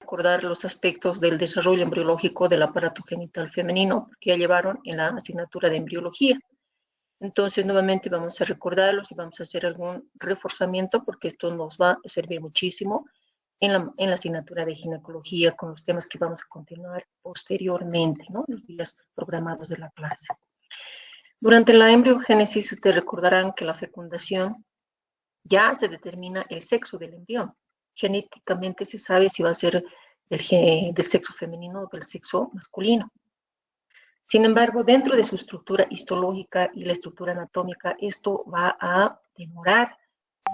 recordar los aspectos del desarrollo embriológico del aparato genital femenino que ya llevaron en la asignatura de embriología. Entonces, nuevamente vamos a recordarlos y vamos a hacer algún reforzamiento porque esto nos va a servir muchísimo en la asignatura de ginecología con los temas que vamos a continuar posteriormente, ¿no? Los días programados de la clase. Durante la embriogénesis, ustedes recordarán que la fecundación ya se determina el sexo del embrión. Genéticamente se sabe si va a ser del sexo femenino o del sexo masculino. Sin embargo, dentro de su estructura histológica y la estructura anatómica, esto va a demorar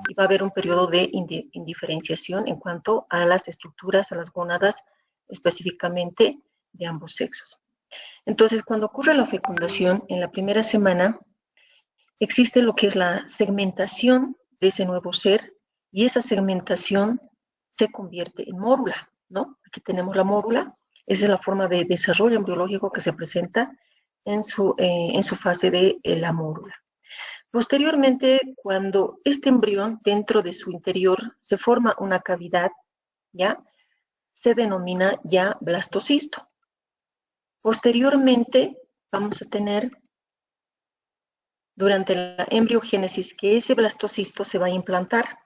y va a haber un periodo de indiferenciación en cuanto a las estructuras, a las gónadas específicamente de ambos sexos. Entonces, cuando ocurre la fecundación, en la primera semana, existe lo que es la segmentación de ese nuevo ser y esa segmentación se convierte en mórula, ¿no? Aquí tenemos la mórula, esa es la forma de desarrollo embriológico que se presenta en su fase de la mórula. Posteriormente, cuando este embrión dentro de su interior se forma una cavidad, ¿ya? Se denomina ya blastocisto. Posteriormente, vamos a tener durante la embriogénesis que ese blastocisto se va a implantar.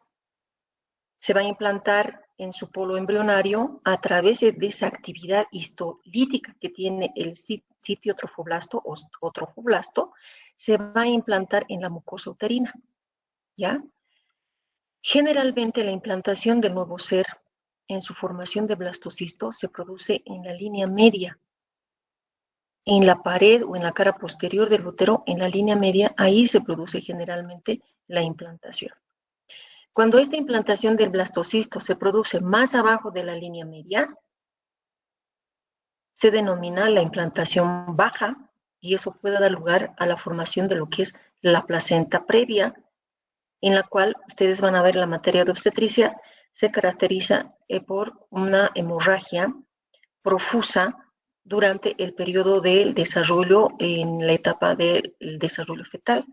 Se va a implantar en su polo embrionario a través de esa actividad histolítica que tiene el sitio trofoblasto o trofoblasto, se va a implantar en la mucosa uterina, ¿ya? Generalmente la implantación del nuevo ser en su formación de blastocisto se produce en la línea media, en la pared o en la cara posterior del útero, en la línea media, ahí se produce generalmente la implantación. Cuando esta implantación del blastocisto se produce más abajo de la línea media, se denomina la implantación baja y eso puede dar lugar a la formación de lo que es la placenta previa, en la cual ustedes van a ver la materia de obstetricia, se caracteriza por una hemorragia profusa durante el periodo del desarrollo en la etapa del desarrollo fetal.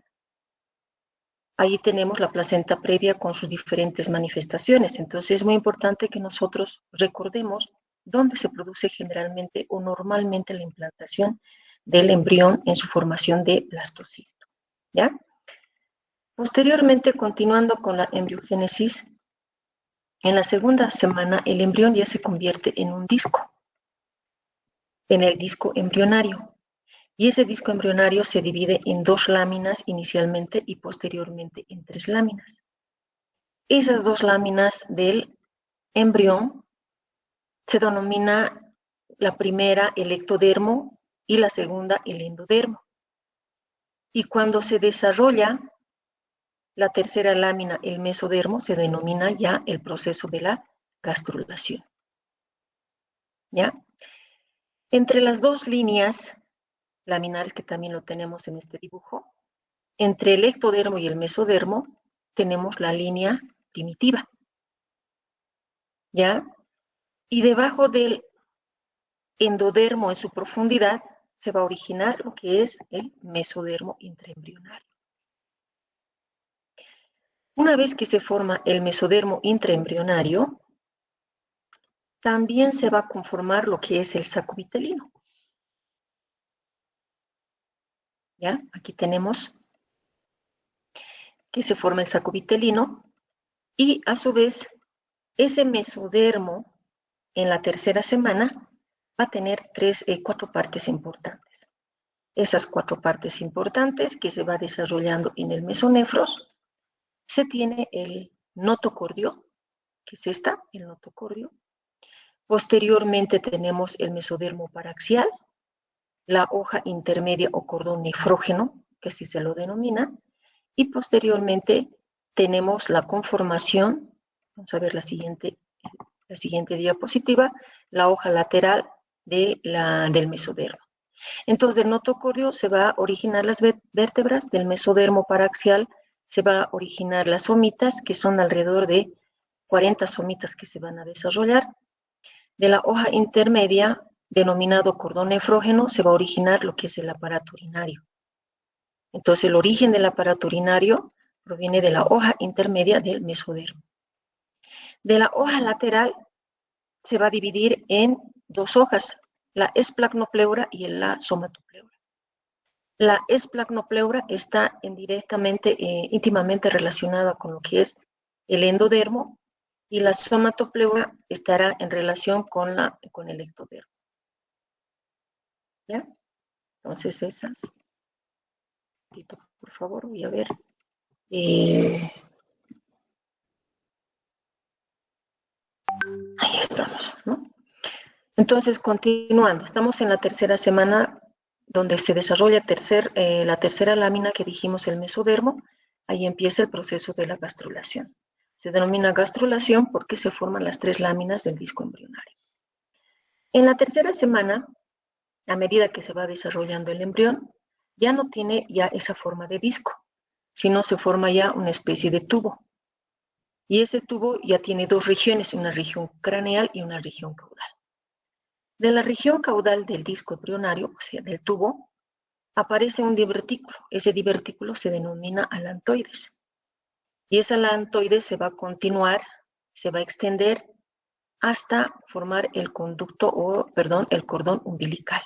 Ahí tenemos la placenta previa con sus diferentes manifestaciones. Entonces es muy importante que nosotros recordemos dónde se produce generalmente o normalmente la implantación del embrión en su formación de blastocisto, ¿ya? Posteriormente, continuando con la embriogénesis, en la segunda semana el embrión ya se convierte en un disco, en el disco embrionario. Y ese disco embrionario se divide en 2 láminas inicialmente y posteriormente en 3 láminas. Esas 2 láminas del embrión se denomina la primera el ectodermo y la segunda el endodermo. Y cuando se desarrolla la tercera lámina, el mesodermo, se denomina ya el proceso de la gastrulación. ¿Ya? Entre las 2 líneas laminares, que también lo tenemos en este dibujo, entre el ectodermo y el mesodermo, tenemos la línea primitiva. ¿Ya? Y debajo del endodermo en su profundidad se va a originar lo que es el mesodermo intraembrionario. Una vez que se forma el mesodermo intraembrionario, también se va a conformar lo que es el saco vitelino. ¿Ya? Aquí tenemos que se forma el saco vitelino y a su vez ese mesodermo en la tercera semana va a tener 4 partes importantes. Esas 4 partes importantes que se va desarrollando en el mesonefros, se tiene el notocordio, que es el notocordio. Posteriormente tenemos el mesodermo paraxial, la hoja intermedia o cordón nefrógeno, que así se lo denomina, y posteriormente tenemos la conformación, vamos a ver la siguiente diapositiva, la hoja lateral del mesodermo. Entonces, del notocordio se va a originar las vértebras, del mesodermo paraxial se va a originar las somitas, que son alrededor de 40 somitas que se van a desarrollar. De la hoja intermedia, denominado cordón nefrógeno, se va a originar lo que es el aparato urinario. Entonces, el origen del aparato urinario proviene de la hoja intermedia del mesodermo. De la hoja lateral se va a dividir en dos hojas, la esplagmopleura y la somatopleura. La esplagmopleura está íntimamente relacionada con lo que es el endodermo y la somatopleura estará en relación con el ectodermo. ¿Ya? Entonces esas, por favor, voy a ver. Ahí estamos, ¿no? Entonces, continuando, estamos en la tercera semana donde se desarrolla la tercera lámina que dijimos, el mesodermo. Ahí empieza el proceso de la gastrulación. Se denomina gastrulación porque se forman las tres láminas del disco embrionario. En la tercera semana, a medida que se va desarrollando el embrión, ya no tiene ya esa forma de disco, sino se forma ya una especie de tubo. Y ese tubo ya tiene dos regiones, una región craneal y una región caudal. De la región caudal del disco embrionario, o sea, del tubo, aparece un divertículo. Ese divertículo se denomina alantoides. Y esa alantoide se va a continuar, se va a extender hasta formar el el cordón umbilical,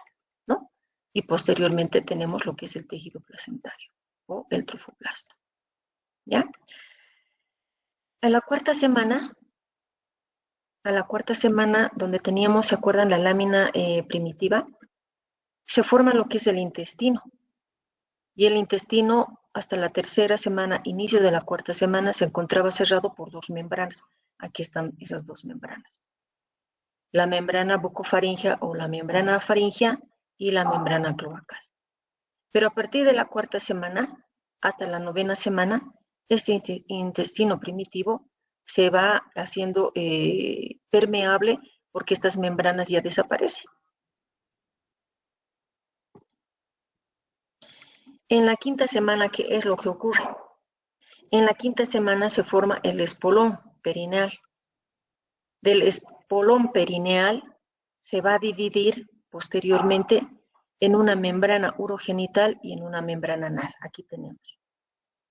¿no? Y posteriormente tenemos lo que es el tejido placentario o el trofoplasto, ¿ya? A la cuarta semana donde teníamos, ¿se acuerdan la lámina primitiva? Se forma lo que es el intestino. Y el intestino, hasta la tercera semana, inicio de la cuarta semana, se encontraba cerrado por dos membranas. Aquí están esas dos membranas. La membrana bucofaringea o la membrana faringea y la membrana cloacal. Pero a partir de la cuarta semana, hasta la novena semana, este intestino primitivo se va haciendo permeable porque estas membranas ya desaparecen. En la quinta semana, ¿qué es lo que ocurre? En la quinta semana se forma el espolón perineal. Del espolón perineal se va a dividir posteriormente en una membrana urogenital y en una membrana anal. Aquí tenemos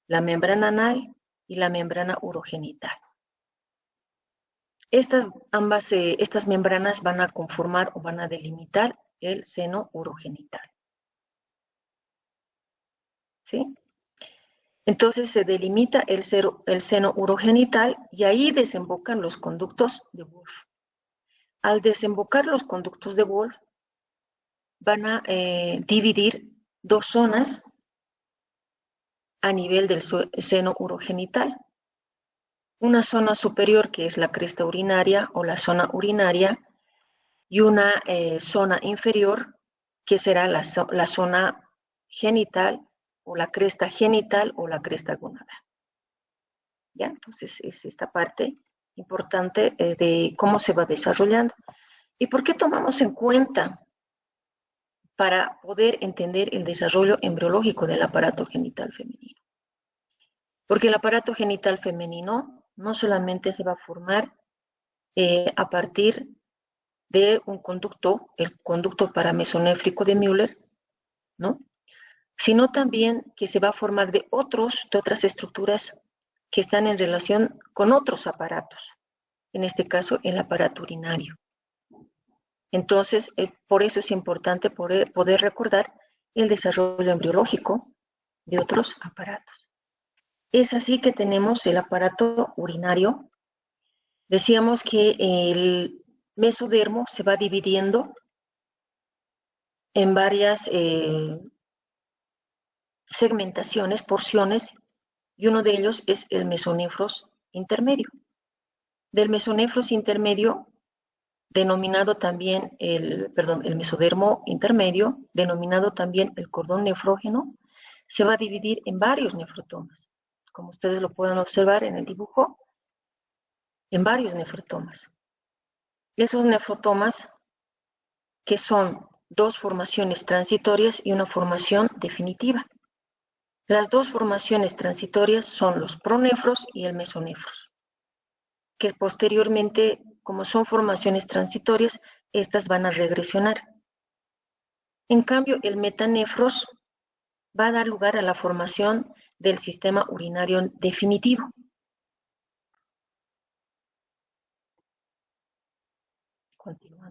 la membrana anal y la membrana urogenital. Estas membranas van a conformar o van a delimitar el seno urogenital. ¿Sí? Entonces se delimita el seno urogenital y ahí desembocan los conductos de Wolf. Al desembocar los conductos de Wolf, van a dividir dos zonas a nivel del seno urogenital. Una zona superior que es la cresta urinaria o la zona urinaria y una zona inferior que será la zona genital o la cresta genital o la cresta gonadal. ¿Ya? Entonces es esta parte importante de cómo se va desarrollando. ¿Y por qué tomamos en cuenta para poder entender el desarrollo embriológico del aparato genital femenino? Porque el aparato genital femenino no solamente se va a formar a partir de un conducto, el conducto paramesonéfrico de Müller, ¿no? Sino también que se va a formar de otras estructuras que están en relación con otros aparatos, en este caso el aparato urinario. Entonces, por eso es importante poder recordar el desarrollo embriológico de otros aparatos. Es así que tenemos el aparato urinario. Decíamos que el mesodermo se va dividiendo en varias segmentaciones, porciones, y uno de ellos es el mesonefros intermedio. Del mesonefros intermedio, denominado también el mesodermo intermedio, denominado también el cordón nefrógeno, se va a dividir en varios nefrotomas. Como ustedes lo pueden observar en el dibujo, en varios nefrotomas. Esos nefrotomas que son dos formaciones transitorias y una formación definitiva. Las dos formaciones transitorias son los pronefros y el mesonefros, que posteriormente, como son formaciones transitorias, estas van a regresionar. En cambio, el metanefros va a dar lugar a la formación del sistema urinario definitivo.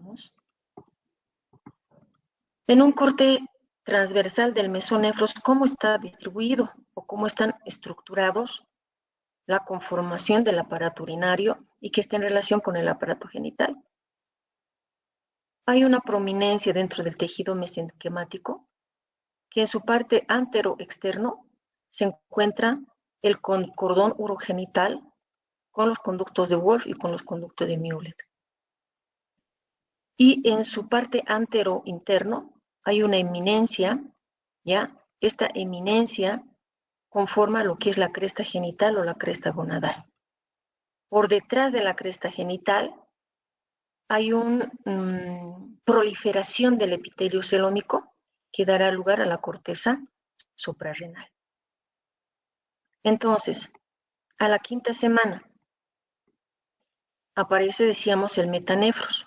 Vamos. En un corte transversal del mesonefros, ¿cómo está distribuido o cómo están estructurados la conformación del aparato urinario y que está en relación con el aparato genital? Hay una prominencia dentro del tejido mesenquimático que en su parte antero-externo se encuentra el cordón urogenital con los conductos de Wolff y con los conductos de Müller. Y en su parte antero-interno hay una eminencia, ¿ya? Esta eminencia conforma lo que es la cresta genital o la cresta gonadal. Por detrás de la cresta genital hay una proliferación del epitelio celómico que dará lugar a la corteza suprarrenal. Entonces, a la quinta semana aparece, decíamos, el metanefros,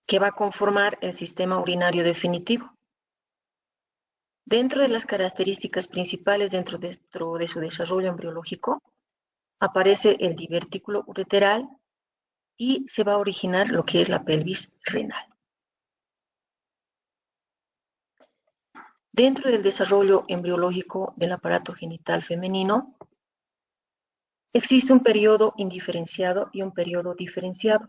que va a conformar el sistema urinario definitivo. Dentro de las características principales dentro de su desarrollo embriológico, aparece el divertículo ureteral y se va a originar lo que es la pelvis renal. Dentro del desarrollo embriológico del aparato genital femenino, existe un periodo indiferenciado y un periodo diferenciado.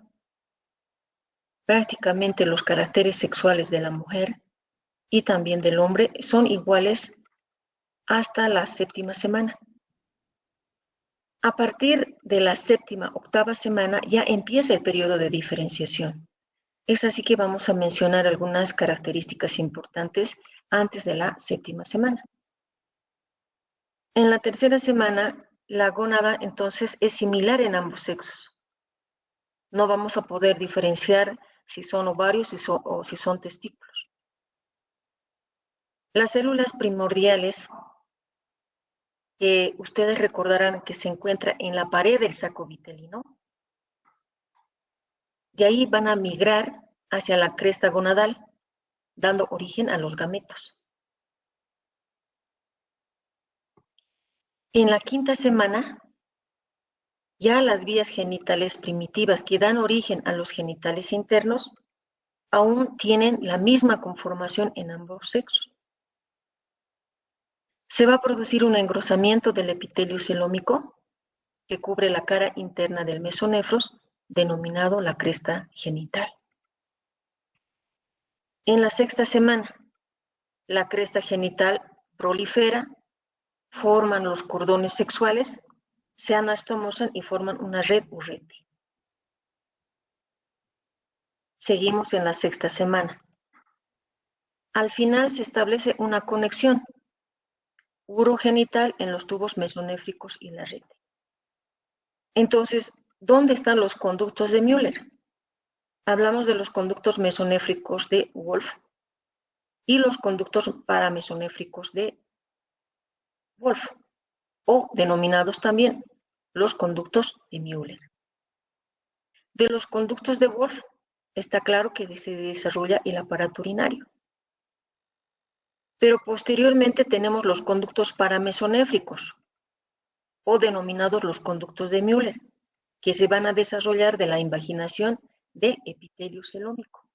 Prácticamente los caracteres sexuales de la mujer y también del hombre son iguales hasta la séptima semana. A partir de la séptima, octava semana ya empieza el periodo de diferenciación. Es así que vamos a mencionar algunas características importantes antes de la séptima semana. En la tercera semana, la gónada entonces es similar en ambos sexos. No vamos a poder diferenciar si son ovarios o si son testículos. Las células primordiales que ustedes recordarán que se encuentra en la pared del saco vitelino, de ahí van a migrar hacia la cresta gonadal, dando origen a los gametos. En la quinta semana, ya las vías genitales primitivas que dan origen a los genitales internos aún tienen la misma conformación en ambos sexos. Se va a producir un engrosamiento del epitelio celómico que cubre la cara interna del mesonefros, denominado la cresta genital. En la sexta semana, la cresta genital prolifera, forman los cordones sexuales, se anastomosan y forman una red urete. Seguimos en la sexta semana. Al final se establece una conexión urogenital en los tubos mesonéfricos y la red. Entonces, ¿dónde están los conductos de Müller? Hablamos de los conductos mesonéfricos de Wolff y los conductos paramesonéfricos de Wolff, o denominados también los conductos de Müller. De los conductos de Wolff está claro que se desarrolla el aparato urinario. Pero posteriormente tenemos los conductos paramesonéfricos, o denominados los conductos de Müller, que se van a desarrollar de la invaginación del epitelio celómico,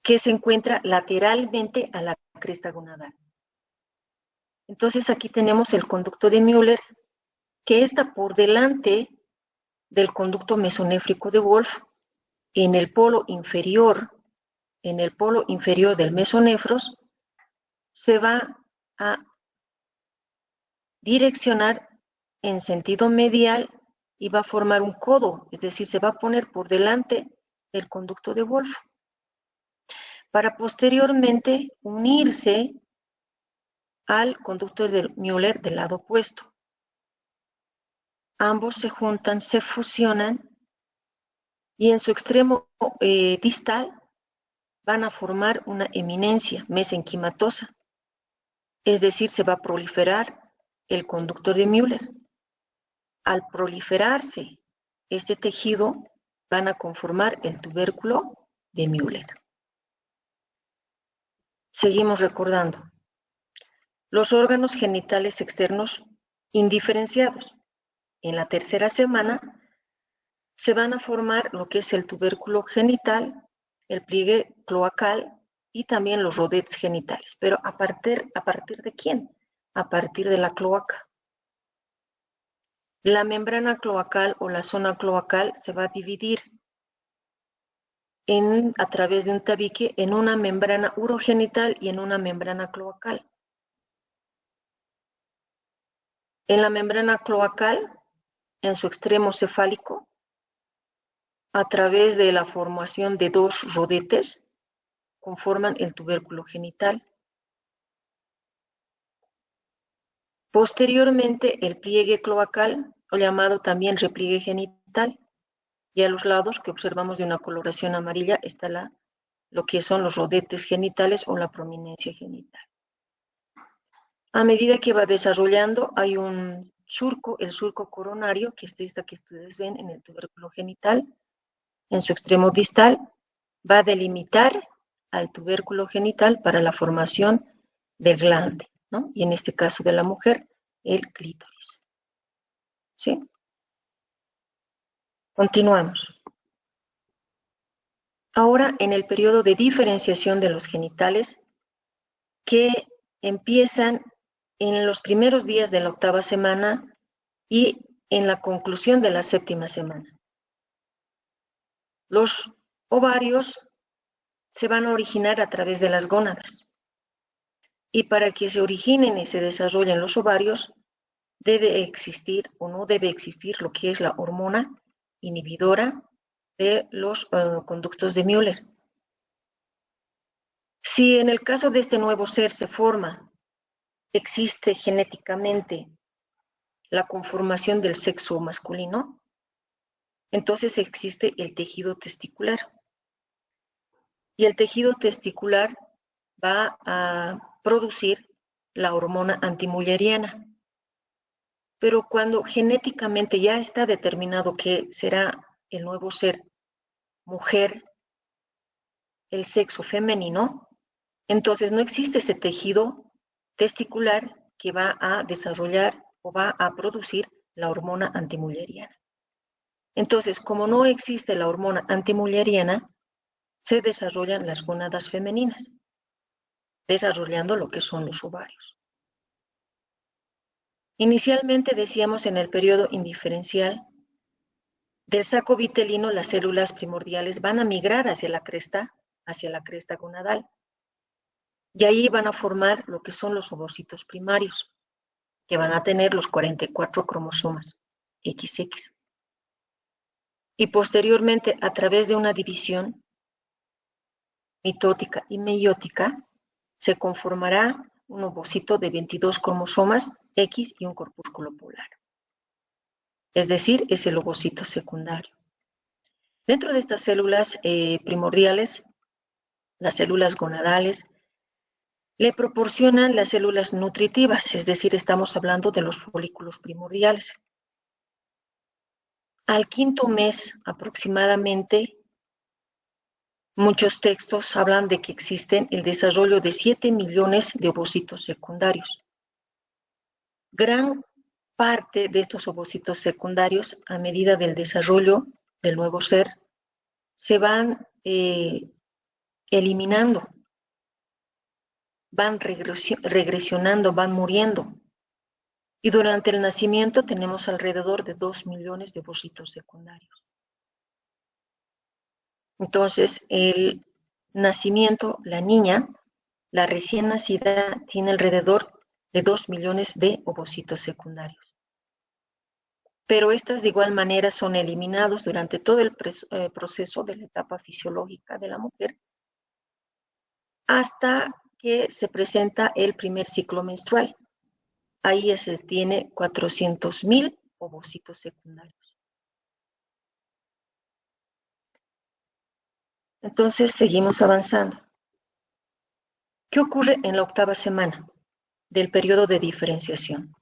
que se encuentra lateralmente a la cresta gonadal. Entonces aquí tenemos el conducto de Müller, que está por delante del conducto mesonéfrico de Wolff, en el polo inferior del mesonefros, se va a direccionar en sentido medial y va a formar un codo, es decir, se va a poner por delante del conducto de Wolff, para posteriormente unirse al conducto de Müller del lado opuesto. Ambos se juntan, se fusionan y en su extremo distal van a formar una eminencia mesenquimatosa, es decir, se va a proliferar el conducto de Müller. Al proliferarse este tejido, van a conformar el tubérculo de Müller. Seguimos recordando. Los órganos genitales externos indiferenciados. En la tercera semana se van a formar lo que es el tubérculo genital, el pliegue cloacal y también los rodetes genitales. Pero ¿a partir de quién? A partir de la cloaca. La membrana cloacal o la zona cloacal se va a dividir a través de un tabique en una membrana urogenital y en una membrana cloacal. En la membrana cloacal, en su extremo cefálico, a través de la formación de dos rodetes, conforman el tubérculo genital. Posteriormente, el pliegue cloacal, o llamado también repliegue genital, y a los lados, que observamos de una coloración amarilla, está lo que son los rodetes genitales o la prominencia genital. A medida que va desarrollando, hay un surco, el surco coronario, que es esta que ustedes ven en el tubérculo genital, en su extremo distal, va a delimitar al tubérculo genital para la formación del glande, ¿no? Y en este caso de la mujer, el clítoris. ¿Sí? Continuamos. Ahora, en el periodo de diferenciación de los genitales, que empiezan en los primeros días de la 8ª semana y en la conclusión de la 7ª semana. Los ovarios se van a originar a través de las gónadas. Y para que se originen y se desarrollen los ovarios, debe existir o no debe existir lo que es la hormona inhibidora de los conductos de Müller. Si en el caso de este nuevo ser se forma, existe genéticamente la conformación del sexo masculino, entonces existe el tejido testicular. Y el tejido testicular va a producir la hormona antimulleriana. Pero cuando genéticamente ya está determinado que será el nuevo ser mujer, el sexo femenino, entonces no existe ese tejido testicular que va a desarrollar o va a producir la hormona antimulleriana. Entonces, como no existe la hormona antimulleriana, se desarrollan las gónadas femeninas, desarrollando lo que son los ovarios. Inicialmente decíamos en el periodo indiferencial, del saco vitelino las células primordiales van a migrar hacia la cresta gonadal. Y ahí van a formar lo que son los ovocitos primarios, que van a tener los 44 cromosomas XX. Y posteriormente, a través de una división mitótica y meiótica, se conformará un ovocito de 22 cromosomas X y un corpúsculo polar. Es decir, es el ovocito secundario. Dentro de estas células primordiales, las células gonadales, le proporcionan las células nutritivas, es decir, estamos hablando de los folículos primordiales. Al 5º mes aproximadamente, muchos textos hablan de que existen el desarrollo de 7 millones de ovocitos secundarios. Gran parte de estos ovocitos secundarios, a medida del desarrollo del nuevo ser, se van eliminando, van regresionando, van muriendo. Y durante el nacimiento tenemos alrededor de 2 millones de ovocitos secundarios. Entonces, el nacimiento, la niña, la recién nacida, tiene alrededor de 2 millones de ovocitos secundarios. Pero estas de igual manera son eliminados durante todo el proceso de la etapa fisiológica de la mujer hasta que se presenta el primer ciclo menstrual. Ahí se tiene 400.000 ovocitos secundarios. Entonces seguimos avanzando. ¿Qué ocurre en la 8ª semana del periodo de diferenciación?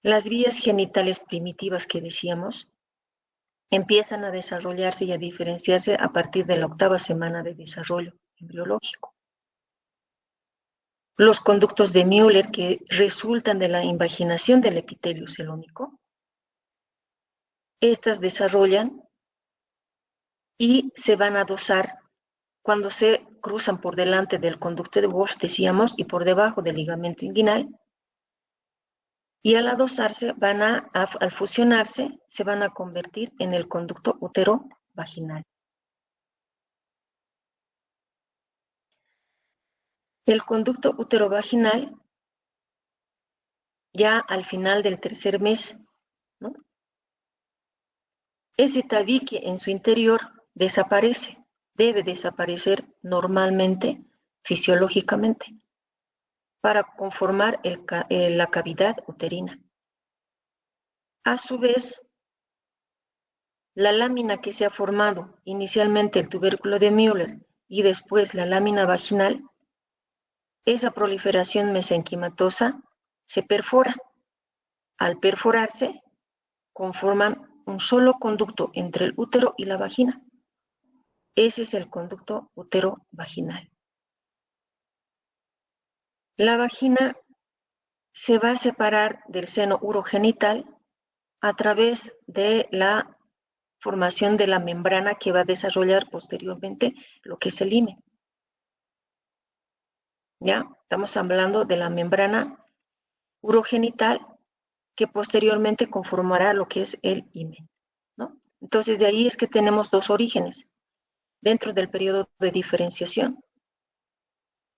Las vías genitales primitivas que decíamos empiezan a desarrollarse y a diferenciarse a partir de la 8ª semana de desarrollo embriológico. Los conductos de Müller que resultan de la invaginación del epitelio celónico Estas desarrollan y se van a dosar cuando se cruzan por delante del conducto de Wolff, decíamos, y por debajo del ligamento inguinal. Y al adosarse, al fusionarse, se van a convertir en el conducto útero-vaginal. El conducto útero-vaginal, ya al final del tercer mes, ¿no? Ese tabique en su interior desaparece, debe desaparecer normalmente, fisiológicamente, para conformar la cavidad uterina. A su vez, la lámina que se ha formado, inicialmente el tubérculo de Müller y después la lámina vaginal, esa proliferación mesenquimatosa se perfora. Al perforarse, conforman un solo conducto entre el útero y la vagina. Ese es el conducto útero-vaginal. La vagina se va a separar del seno urogenital a través de la formación de la membrana que va a desarrollar posteriormente lo que es el himen. ¿Ya? Estamos hablando de la membrana urogenital que posteriormente conformará lo que es el himen, ¿no? Entonces, de ahí es que tenemos dos orígenes dentro del periodo de diferenciación.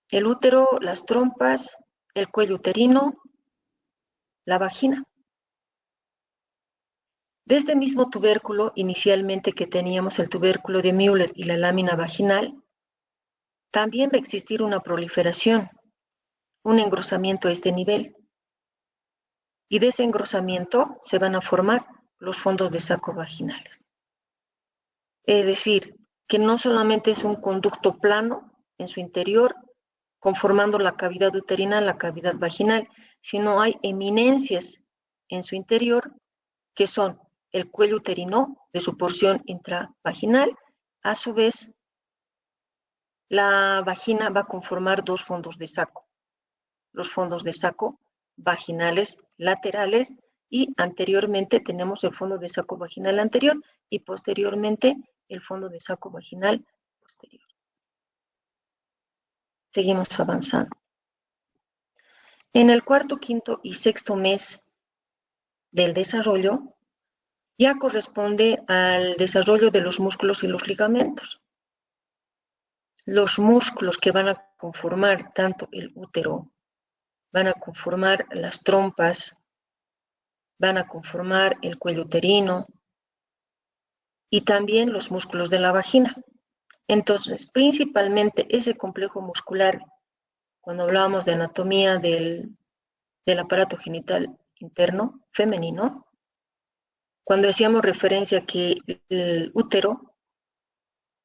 El útero, las trompas, el cuello uterino, la vagina. De este mismo tubérculo, inicialmente que teníamos el tubérculo de Müller y la lámina vaginal, también va a existir una proliferación, un engrosamiento a este nivel. Y de ese engrosamiento se van a formar los fondos de saco vaginales. Es decir, que no solamente es un conducto plano en su interior, conformando la cavidad uterina, la cavidad vaginal, sino hay eminencias en su interior que son el cuello uterino de su porción intravaginal. A su vez, la vagina va a conformar dos fondos de saco. Los fondos de saco vaginales laterales y anteriormente tenemos el fondo de saco vaginal anterior y posteriormente el fondo de saco vaginal posterior. Seguimos avanzando. En el cuarto, quinto y sexto mes del desarrollo ya corresponde al desarrollo de los músculos y los ligamentos. Los músculos que van a conformar tanto el útero, van a conformar las trompas, van a conformar el cuello uterino y también los músculos de la vagina. Entonces, principalmente ese complejo muscular, cuando hablábamos de anatomía del aparato genital interno femenino, cuando hacíamos referencia a que el útero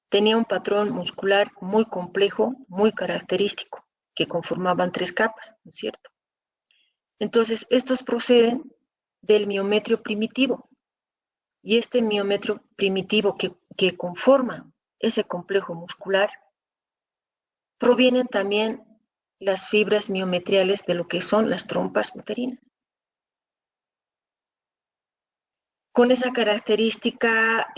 tenía un patrón muscular muy complejo, muy característico, que conformaban 3 capas, ¿no es cierto? Entonces, estos proceden del miometrio primitivo, y este miometrio primitivo que conforma ese complejo muscular, provienen también las fibras miometriales de lo que son las trompas uterinas. Con esa característica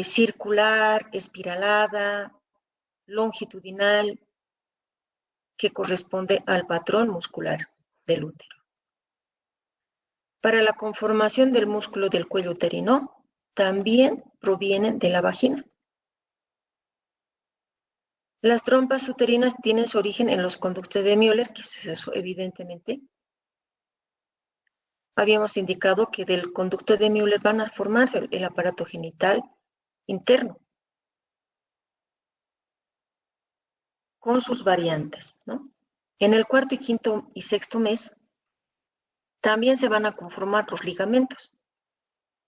circular, espiralada, longitudinal, que corresponde al patrón muscular del útero. Para la conformación del músculo del cuello uterino, también provienen de la vagina. Las trompas uterinas tienen su origen en los conductos de Müller, que es eso, evidentemente. Habíamos indicado que del conducto de Müller van a formarse el aparato genital interno, con sus variantes, ¿no? En el cuarto y quinto y sexto mes, también se van a conformar los ligamentos.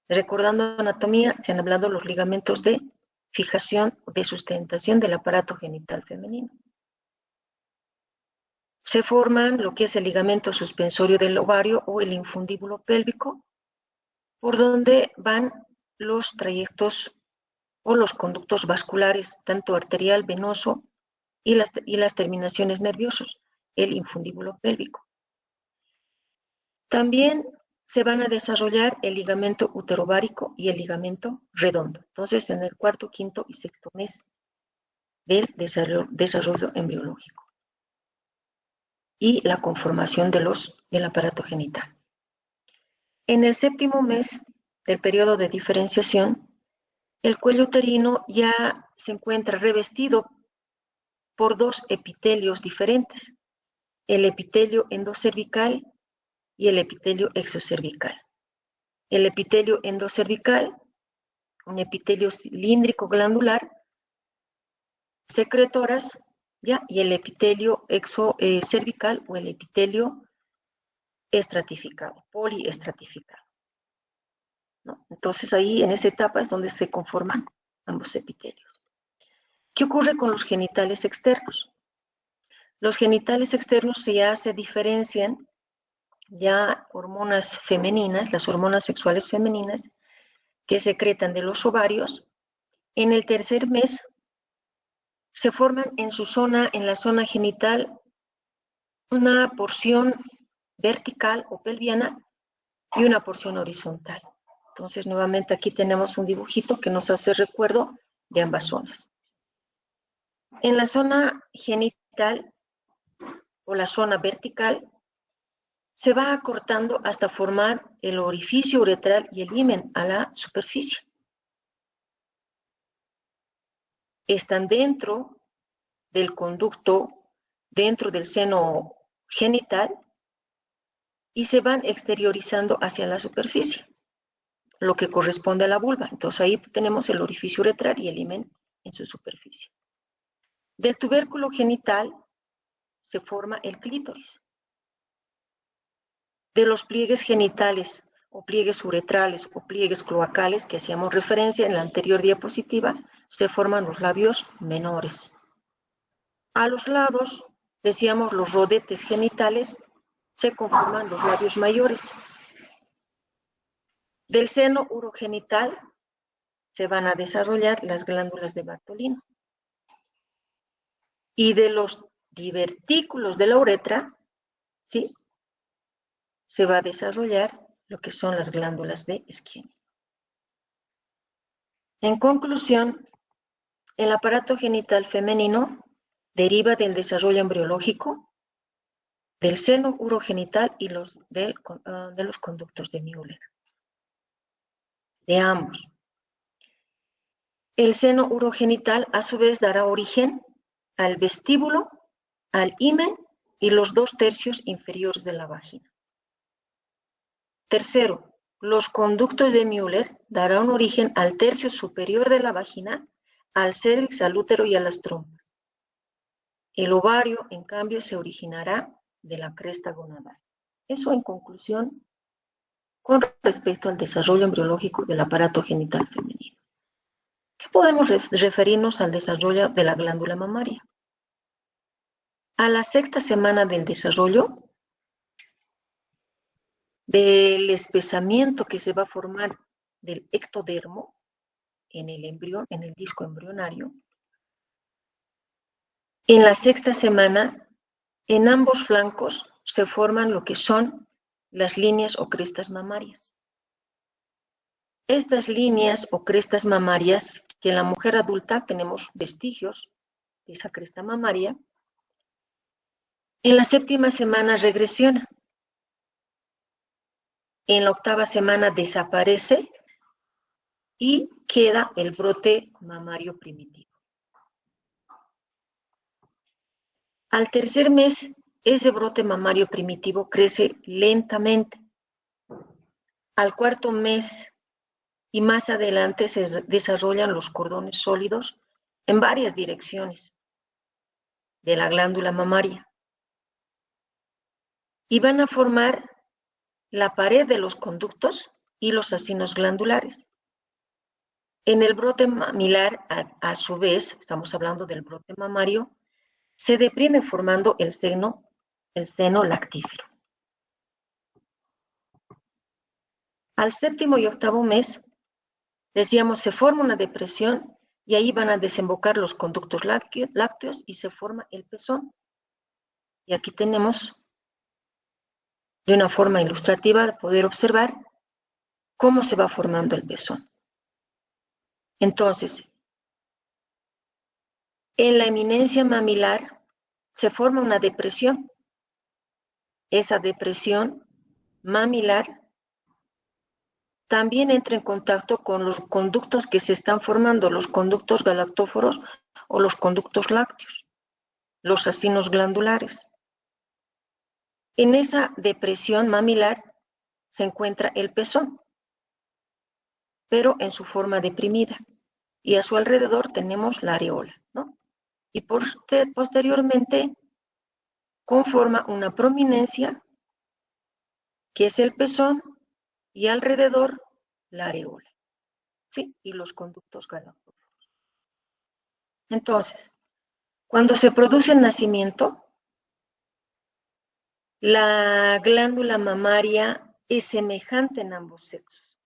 Recordando anatomía, se han hablado los ligamentos de fijación, de sustentación del aparato genital femenino. Se forman lo que es el ligamento suspensorio del ovario o el infundíbulo pélvico, por donde van los trayectos o los conductos vasculares, tanto arterial, venoso y las terminaciones nerviosos, el infundíbulo pélvico. También se van a desarrollar el ligamento uterovárico y el ligamento redondo. Entonces, en el cuarto, quinto y sexto mes del desarrollo embriológico y la conformación del aparato genital. En el séptimo mes del periodo de diferenciación, el cuello uterino ya se encuentra revestido por dos epitelios diferentes, el epitelio endocervical y el epitelio exocervical. El epitelio endocervical, un epitelio cilíndrico glandular, secretoras, ¿ya? Y el epitelio exocervical o el epitelio estratificado, poliestratificado, ¿no? Entonces ahí en esa etapa es donde se conforman ambos epitelios. ¿Qué ocurre con los genitales externos? Los genitales externos ya se diferencian ya hormonas femeninas, las hormonas sexuales femeninas, que secretan de los ovarios. En el tercer mes se forman en la zona genital, una porción vertical o pelviana y una porción horizontal. Entonces, nuevamente aquí tenemos un dibujito que nos hace recuerdo de ambas zonas. En la zona genital o la zona vertical se va acortando hasta formar el orificio uretral y el himen a la superficie. Están dentro del conducto, dentro del seno genital, y se van exteriorizando hacia la superficie, lo que corresponde a la vulva. Entonces ahí tenemos el orificio uretral y el himen en su superficie. Del tubérculo genital se forma el clítoris. De los pliegues genitales o pliegues uretrales o pliegues cloacales que hacíamos referencia en la anterior diapositiva, se forman los labios menores. A los lados, decíamos los rodetes genitales, se conforman los labios mayores. Del seno urogenital se van a desarrollar las glándulas de Bartolino. Y de los divertículos de la uretra, ¿sí?, se va a desarrollar lo que son las glándulas de Skinner. En conclusión, el aparato genital femenino deriva del desarrollo embriológico, del seno urogenital y de los conductos de Müller. De ambos. El seno urogenital a su vez dará origen al vestíbulo, al himen y los 2/3 inferiores de la vagina. Tercero, los conductos de Müller darán origen al tercio superior de la vagina, al cérvix, al útero y a las trompas. El ovario, en cambio, se originará de la cresta gonadal. Eso en conclusión con respecto al desarrollo embriológico del aparato genital femenino. ¿Qué podemos referirnos al desarrollo de la glándula mamaria? A la sexta semana del desarrollo, del espesamiento que se va a formar del ectodermo en el embrión, en el disco embrionario, en la sexta semana, en ambos flancos se forman lo que son las líneas o crestas mamarias. Estas líneas o crestas mamarias, que en la mujer adulta tenemos vestigios de esa cresta mamaria, en la séptima semana regresiona. En la octava semana desaparece y queda el brote mamario primitivo. Al tercer mes, ese brote mamario primitivo crece lentamente. Al cuarto mes y más adelante se desarrollan los cordones sólidos en varias direcciones de la glándula mamaria y van a formar la pared de los conductos y los acinos glandulares. En el brote mamilar, a su vez, estamos hablando del brote mamario, se deprime formando el seno lactífero. Al séptimo y octavo mes, decíamos, se forma una depresión y ahí van a desembocar los conductos lácteos y se forma el pezón. Y aquí tenemos de una forma ilustrativa, poder observar cómo se va formando el pezón. Entonces, en la eminencia mamilar se forma una depresión. Esa depresión mamilar también entra en contacto con los conductos que se están formando, los conductos galactóforos o los conductos lácteos, los acinos glandulares. En esa depresión mamilar se encuentra el pezón, pero en su forma deprimida. Y a su alrededor tenemos la areola, ¿no? Y posteriormente conforma una prominencia, que es el pezón, y alrededor la areola, ¿sí? Y los conductos galactóforos. Entonces, cuando se produce el nacimiento, la glándula mamaria es semejante en ambos sexos.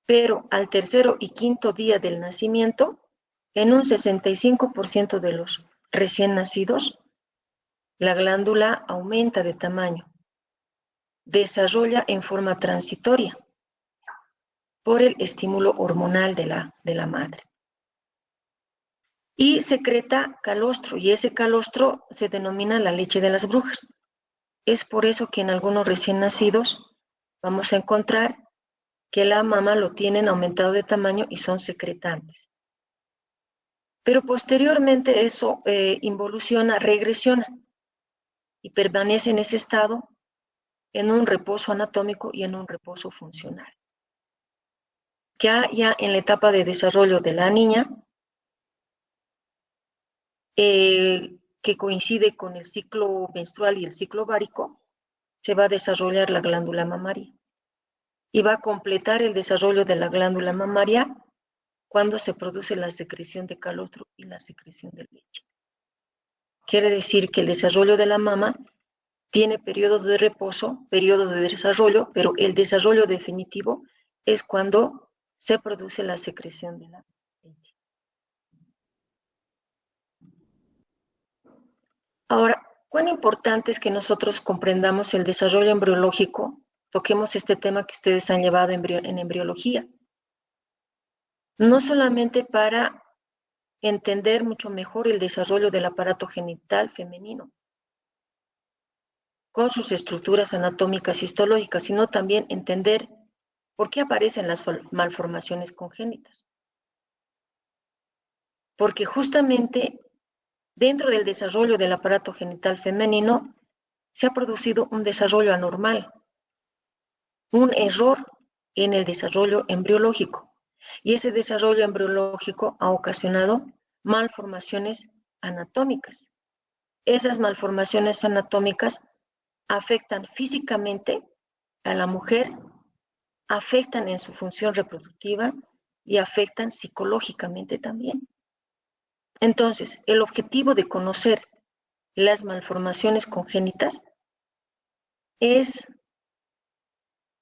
Pero al tercero y quinto día del nacimiento, en un 65% de los recién nacidos, la glándula aumenta de tamaño, desarrolla en forma transitoria por el estímulo hormonal de la madre. Y secreta calostro, y ese calostro se denomina la leche de las brujas. Es por eso que en algunos recién nacidos vamos a encontrar que la mama lo tienen aumentado de tamaño y son secretantes. Pero posteriormente eso involuciona, regresiona y permanece en ese estado en un reposo anatómico y en un reposo funcional. Ya en la etapa de desarrollo de la niña, que coincide con el ciclo menstrual y el ciclo ovárico, se va a desarrollar la glándula mamaria. Y va a completar el desarrollo de la glándula mamaria cuando se produce la secreción de calostro y la secreción de leche. Quiere decir que el desarrollo de la mama tiene periodos de reposo, periodos de desarrollo, pero el desarrollo definitivo es cuando se produce la secreción de la leche. Ahora, ¿cuán importante es que nosotros comprendamos el desarrollo embriológico? Toquemos este tema que ustedes han llevado en embriología. No solamente para entender mucho mejor el desarrollo del aparato genital femenino, con sus estructuras anatómicas y histológicas, sino también entender por qué aparecen las malformaciones congénitas. Porque justamente dentro del desarrollo del aparato genital femenino se ha producido un desarrollo anormal, un error en el desarrollo embriológico. Y ese desarrollo embriológico ha ocasionado malformaciones anatómicas. Esas malformaciones anatómicas afectan físicamente a la mujer, afectan en su función reproductiva y afectan psicológicamente también. Entonces, el objetivo de conocer las malformaciones congénitas es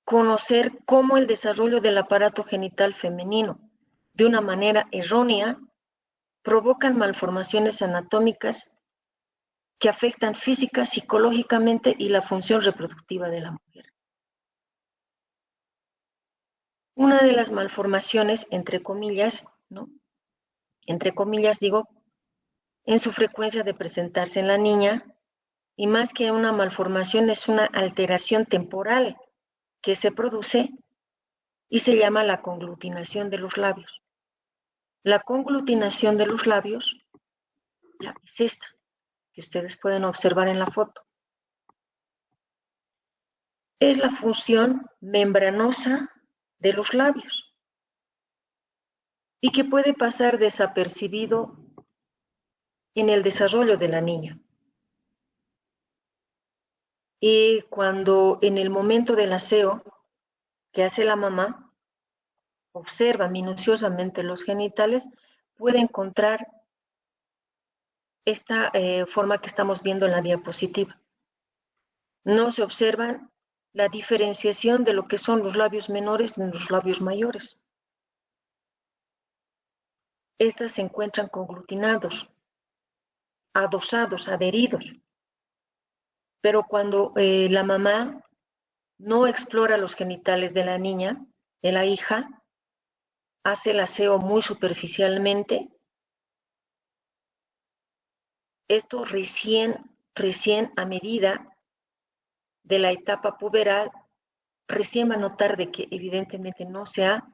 conocer cómo el desarrollo del aparato genital femenino, de una manera errónea, provocan malformaciones anatómicas que afectan física, psicológicamente y la función reproductiva de la mujer. Una de las malformaciones, entre comillas, ¿no? Entre comillas digo, en su frecuencia de presentarse en la niña, y más que una malformación es una alteración temporal que se produce y se llama la conglutinación de los labios. La conglutinación de los labios ya, es esta, que ustedes pueden observar en la foto. Es la función membranosa de los labios y que puede pasar desapercibido en el desarrollo de la niña. Y cuando en el momento del aseo que hace la mamá, observa minuciosamente los genitales, puede encontrar esta forma que estamos viendo en la diapositiva. No se observa la diferenciación de lo que son los labios menores de los labios mayores. Estas se encuentran conglutinados, adosados, adheridos. Pero cuando la mamá no explora los genitales de la niña, de la hija, hace el aseo muy superficialmente, esto recién a medida de la etapa puberal, recién va a notar de que evidentemente no se ha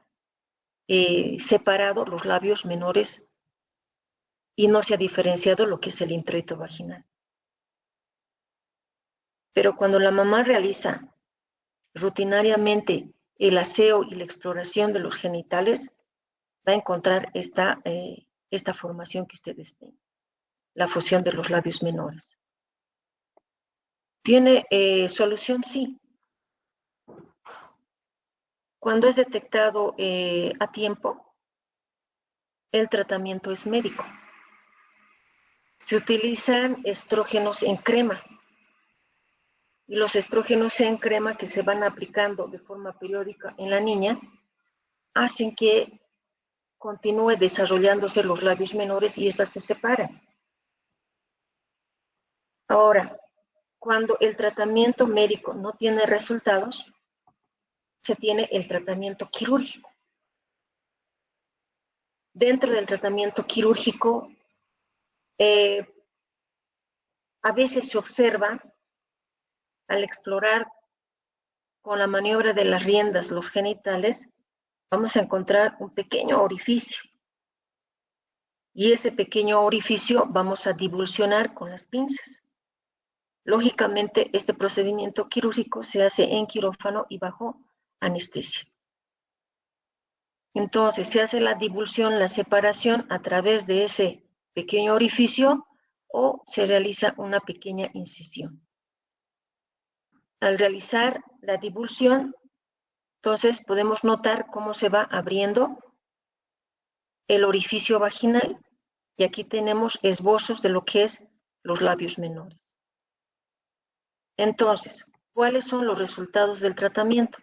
separado los labios menores y no se ha diferenciado lo que es el introito vaginal. Pero cuando la mamá realiza rutinariamente el aseo y la exploración de los genitales, va a encontrar esta formación que ustedes ven, la fusión de los labios menores. ¿Tiene solución? Sí. Cuando es detectado a tiempo, el tratamiento es médico. Se utilizan estrógenos en crema, y los estrógenos en crema que se van aplicando de forma periódica en la niña hacen que continúe desarrollándose los labios menores y éstas se separan. Ahora, cuando el tratamiento médico no tiene resultados, se tiene el tratamiento quirúrgico. Dentro del tratamiento quirúrgico, a veces se observa, al explorar con la maniobra de las riendas los genitales, vamos a encontrar un pequeño orificio. Y ese pequeño orificio vamos a divulsionar con las pinzas. Lógicamente, este procedimiento quirúrgico se hace en quirófano y bajo anestesia. Entonces, se hace la divulsión, la separación a través de ese pequeño orificio o se realiza una pequeña incisión. Al realizar la divulsión, entonces podemos notar cómo se va abriendo el orificio vaginal y aquí tenemos esbozos de lo que es los labios menores. Entonces, ¿cuáles son los resultados del tratamiento?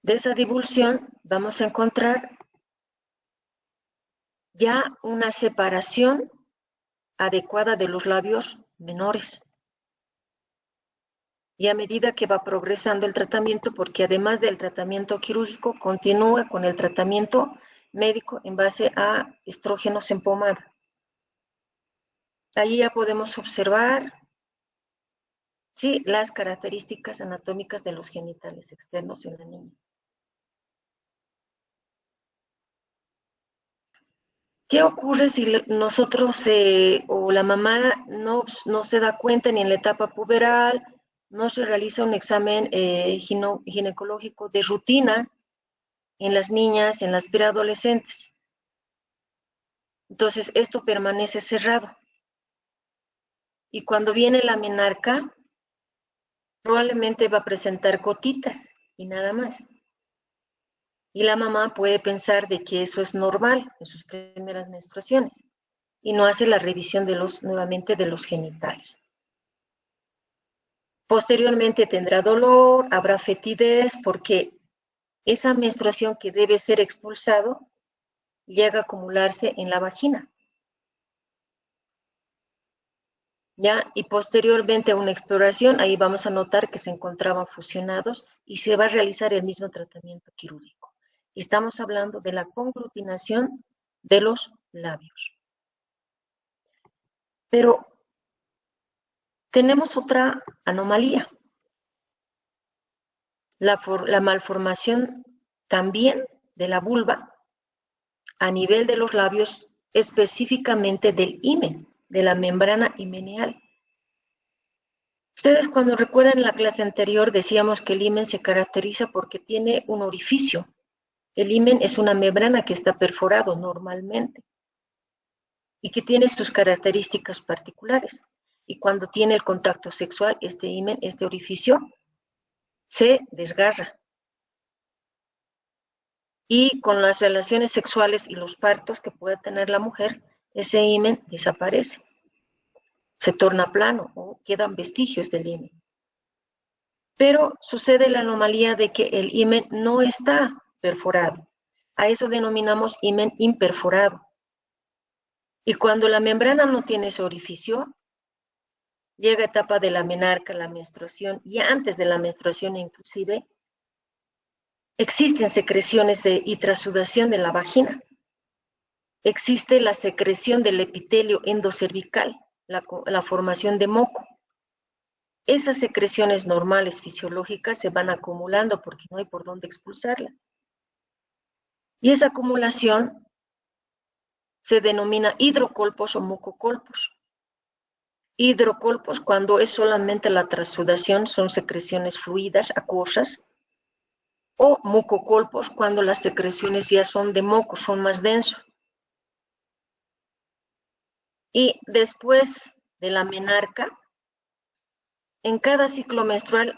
De esa divulsión vamos a encontrar ya una separación adecuada de los labios menores. Y a medida que va progresando el tratamiento, porque además del tratamiento quirúrgico, continúa con el tratamiento médico en base a estrógenos en pomada. Ahí ya podemos observar, sí, las características anatómicas de los genitales externos en la niña. ¿Qué ocurre si nosotros o la mamá no se da cuenta ni en la etapa puberal, no se realiza un examen ginecológico de rutina en las niñas, en las preadolescentes? Entonces, esto permanece cerrado. Y cuando viene la menarca, probablemente va a presentar gotitas y nada más. Y la mamá puede pensar de que eso es normal en sus primeras menstruaciones y no hace la revisión nuevamente de los genitales. Posteriormente tendrá dolor, habrá fetidez, porque esa menstruación que debe ser expulsado llega a acumularse en la vagina. ¿Ya? Y posteriormente a una exploración, ahí vamos a notar que se encontraban fusionados y se va a realizar el mismo tratamiento quirúrgico. Estamos hablando de la conglutinación de los labios. Pero tenemos otra anomalía, la malformación también de la vulva a nivel de los labios, específicamente del himen, de la membrana himeneal. Ustedes cuando recuerdan la clase anterior decíamos que el himen se caracteriza porque tiene un orificio. El himen es una membrana que está perforado normalmente y que tiene sus características particulares. Y cuando tiene el contacto sexual, este himen, este orificio, se desgarra. Y con las relaciones sexuales y los partos que puede tener la mujer, ese himen desaparece, se torna plano o quedan vestigios del himen. Pero sucede la anomalía de que el himen no está perforado. A eso denominamos himen imperforado. Y cuando la membrana no tiene ese orificio, llega etapa de la menarca, la menstruación, y antes de la menstruación inclusive, existen secreciones y trasudación de la vagina. Existe la secreción del epitelio endocervical, la formación de moco. Esas secreciones normales, fisiológicas, se van acumulando porque no hay por dónde expulsarlas. Y esa acumulación se denomina hidrocolpos o mucocolpos. Hidrocolpos cuando es solamente la trasudación, son secreciones fluidas, acuosas, o mucocolpos cuando las secreciones ya son de moco, son más densos. Y después de la menarca, en cada ciclo menstrual,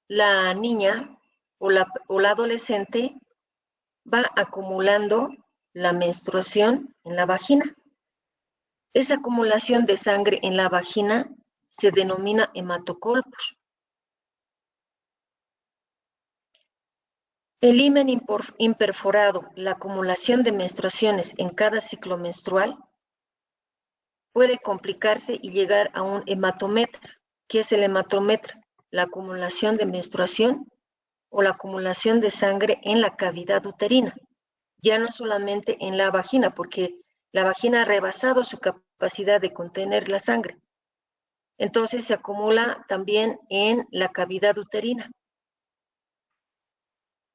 la niña o la adolescente va acumulando la menstruación en la vagina. Esa acumulación de sangre en la vagina se denomina hematocolpos. El himen imperforado, la acumulación de menstruaciones en cada ciclo menstrual, puede complicarse y llegar a un hematometra. ¿Qué es el hematometra? La acumulación de menstruación o la acumulación de sangre en la cavidad uterina. Ya no solamente en la vagina, porque la vagina ha rebasado su capacidad de contener la sangre. Entonces se acumula también en la cavidad uterina.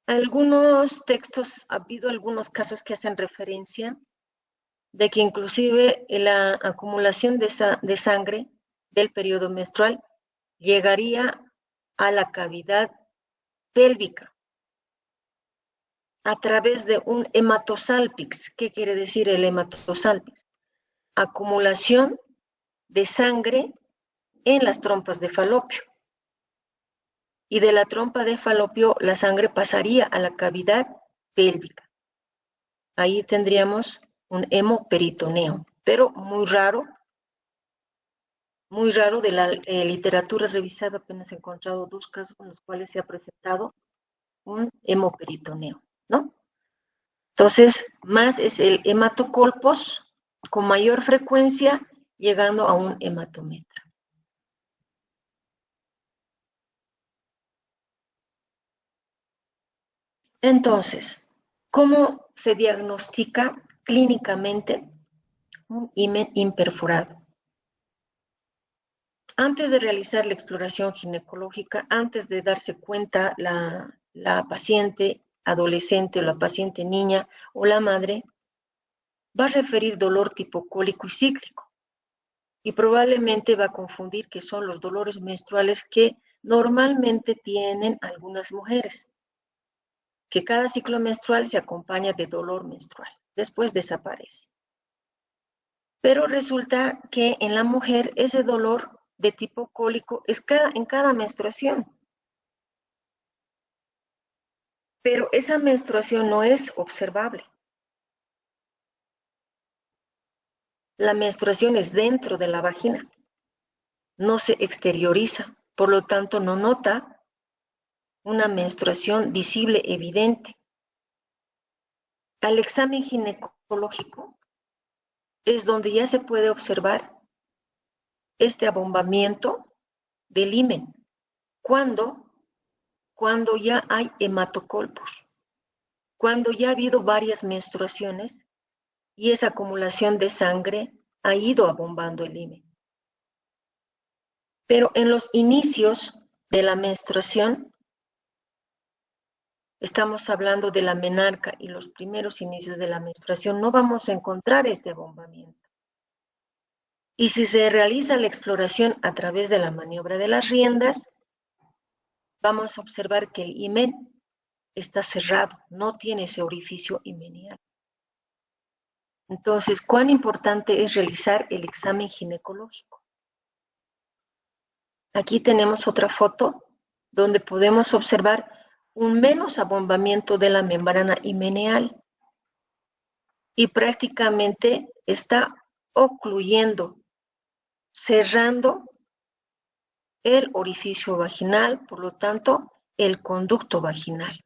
Algunos textos, ha habido algunos casos que hacen referencia de que inclusive la acumulación de sangre del periodo menstrual llegaría a la cavidad pélvica a través de un hematosalpix. ¿Qué quiere decir el hematosalpix? Acumulación de sangre en las trompas de falopio. Y de la trompa de falopio la sangre pasaría a la cavidad pélvica. Ahí tendríamos un hemoperitoneo, pero muy raro de la literatura revisada. Apenas he encontrado 2 casos en los cuales se ha presentado un hemoperitoneo, ¿no? Entonces, más es el hematocolpos con mayor frecuencia, llegando a un hematometra. Entonces, ¿cómo se diagnostica clínicamente un himen imperforado? Antes de realizar la exploración ginecológica, antes de darse cuenta la paciente adolescente o la paciente niña o la madre, va a referir dolor tipo cólico y cíclico. Y probablemente va a confundir que son los dolores menstruales que normalmente tienen algunas mujeres, que cada ciclo menstrual se acompaña de dolor menstrual, después desaparece. Pero resulta que en la mujer ese dolor de tipo cólico es en cada menstruación. Pero esa menstruación no es observable. La menstruación es dentro de la vagina, no se exterioriza, por lo tanto no nota una menstruación visible, evidente. Al examen ginecológico es donde ya se puede observar este abombamiento del himen. ¿Cuándo? Cuando ya hay hematocolpos, cuando ya ha habido varias menstruaciones y esa acumulación de sangre ha ido abombando el himen. Pero en los inicios de la menstruación, estamos hablando de la menarca y los primeros inicios de la menstruación, no vamos a encontrar este abombamiento. Y si se realiza la exploración a través de la maniobra de las riendas, vamos a observar que el himen está cerrado, no tiene ese orificio himenial. Entonces, ¿cuán importante es realizar el examen ginecológico? Aquí tenemos otra foto donde podemos observar un menos abombamiento de la membrana himeneal y prácticamente está ocluyendo, cerrando el orificio vaginal, por lo tanto, el conducto vaginal.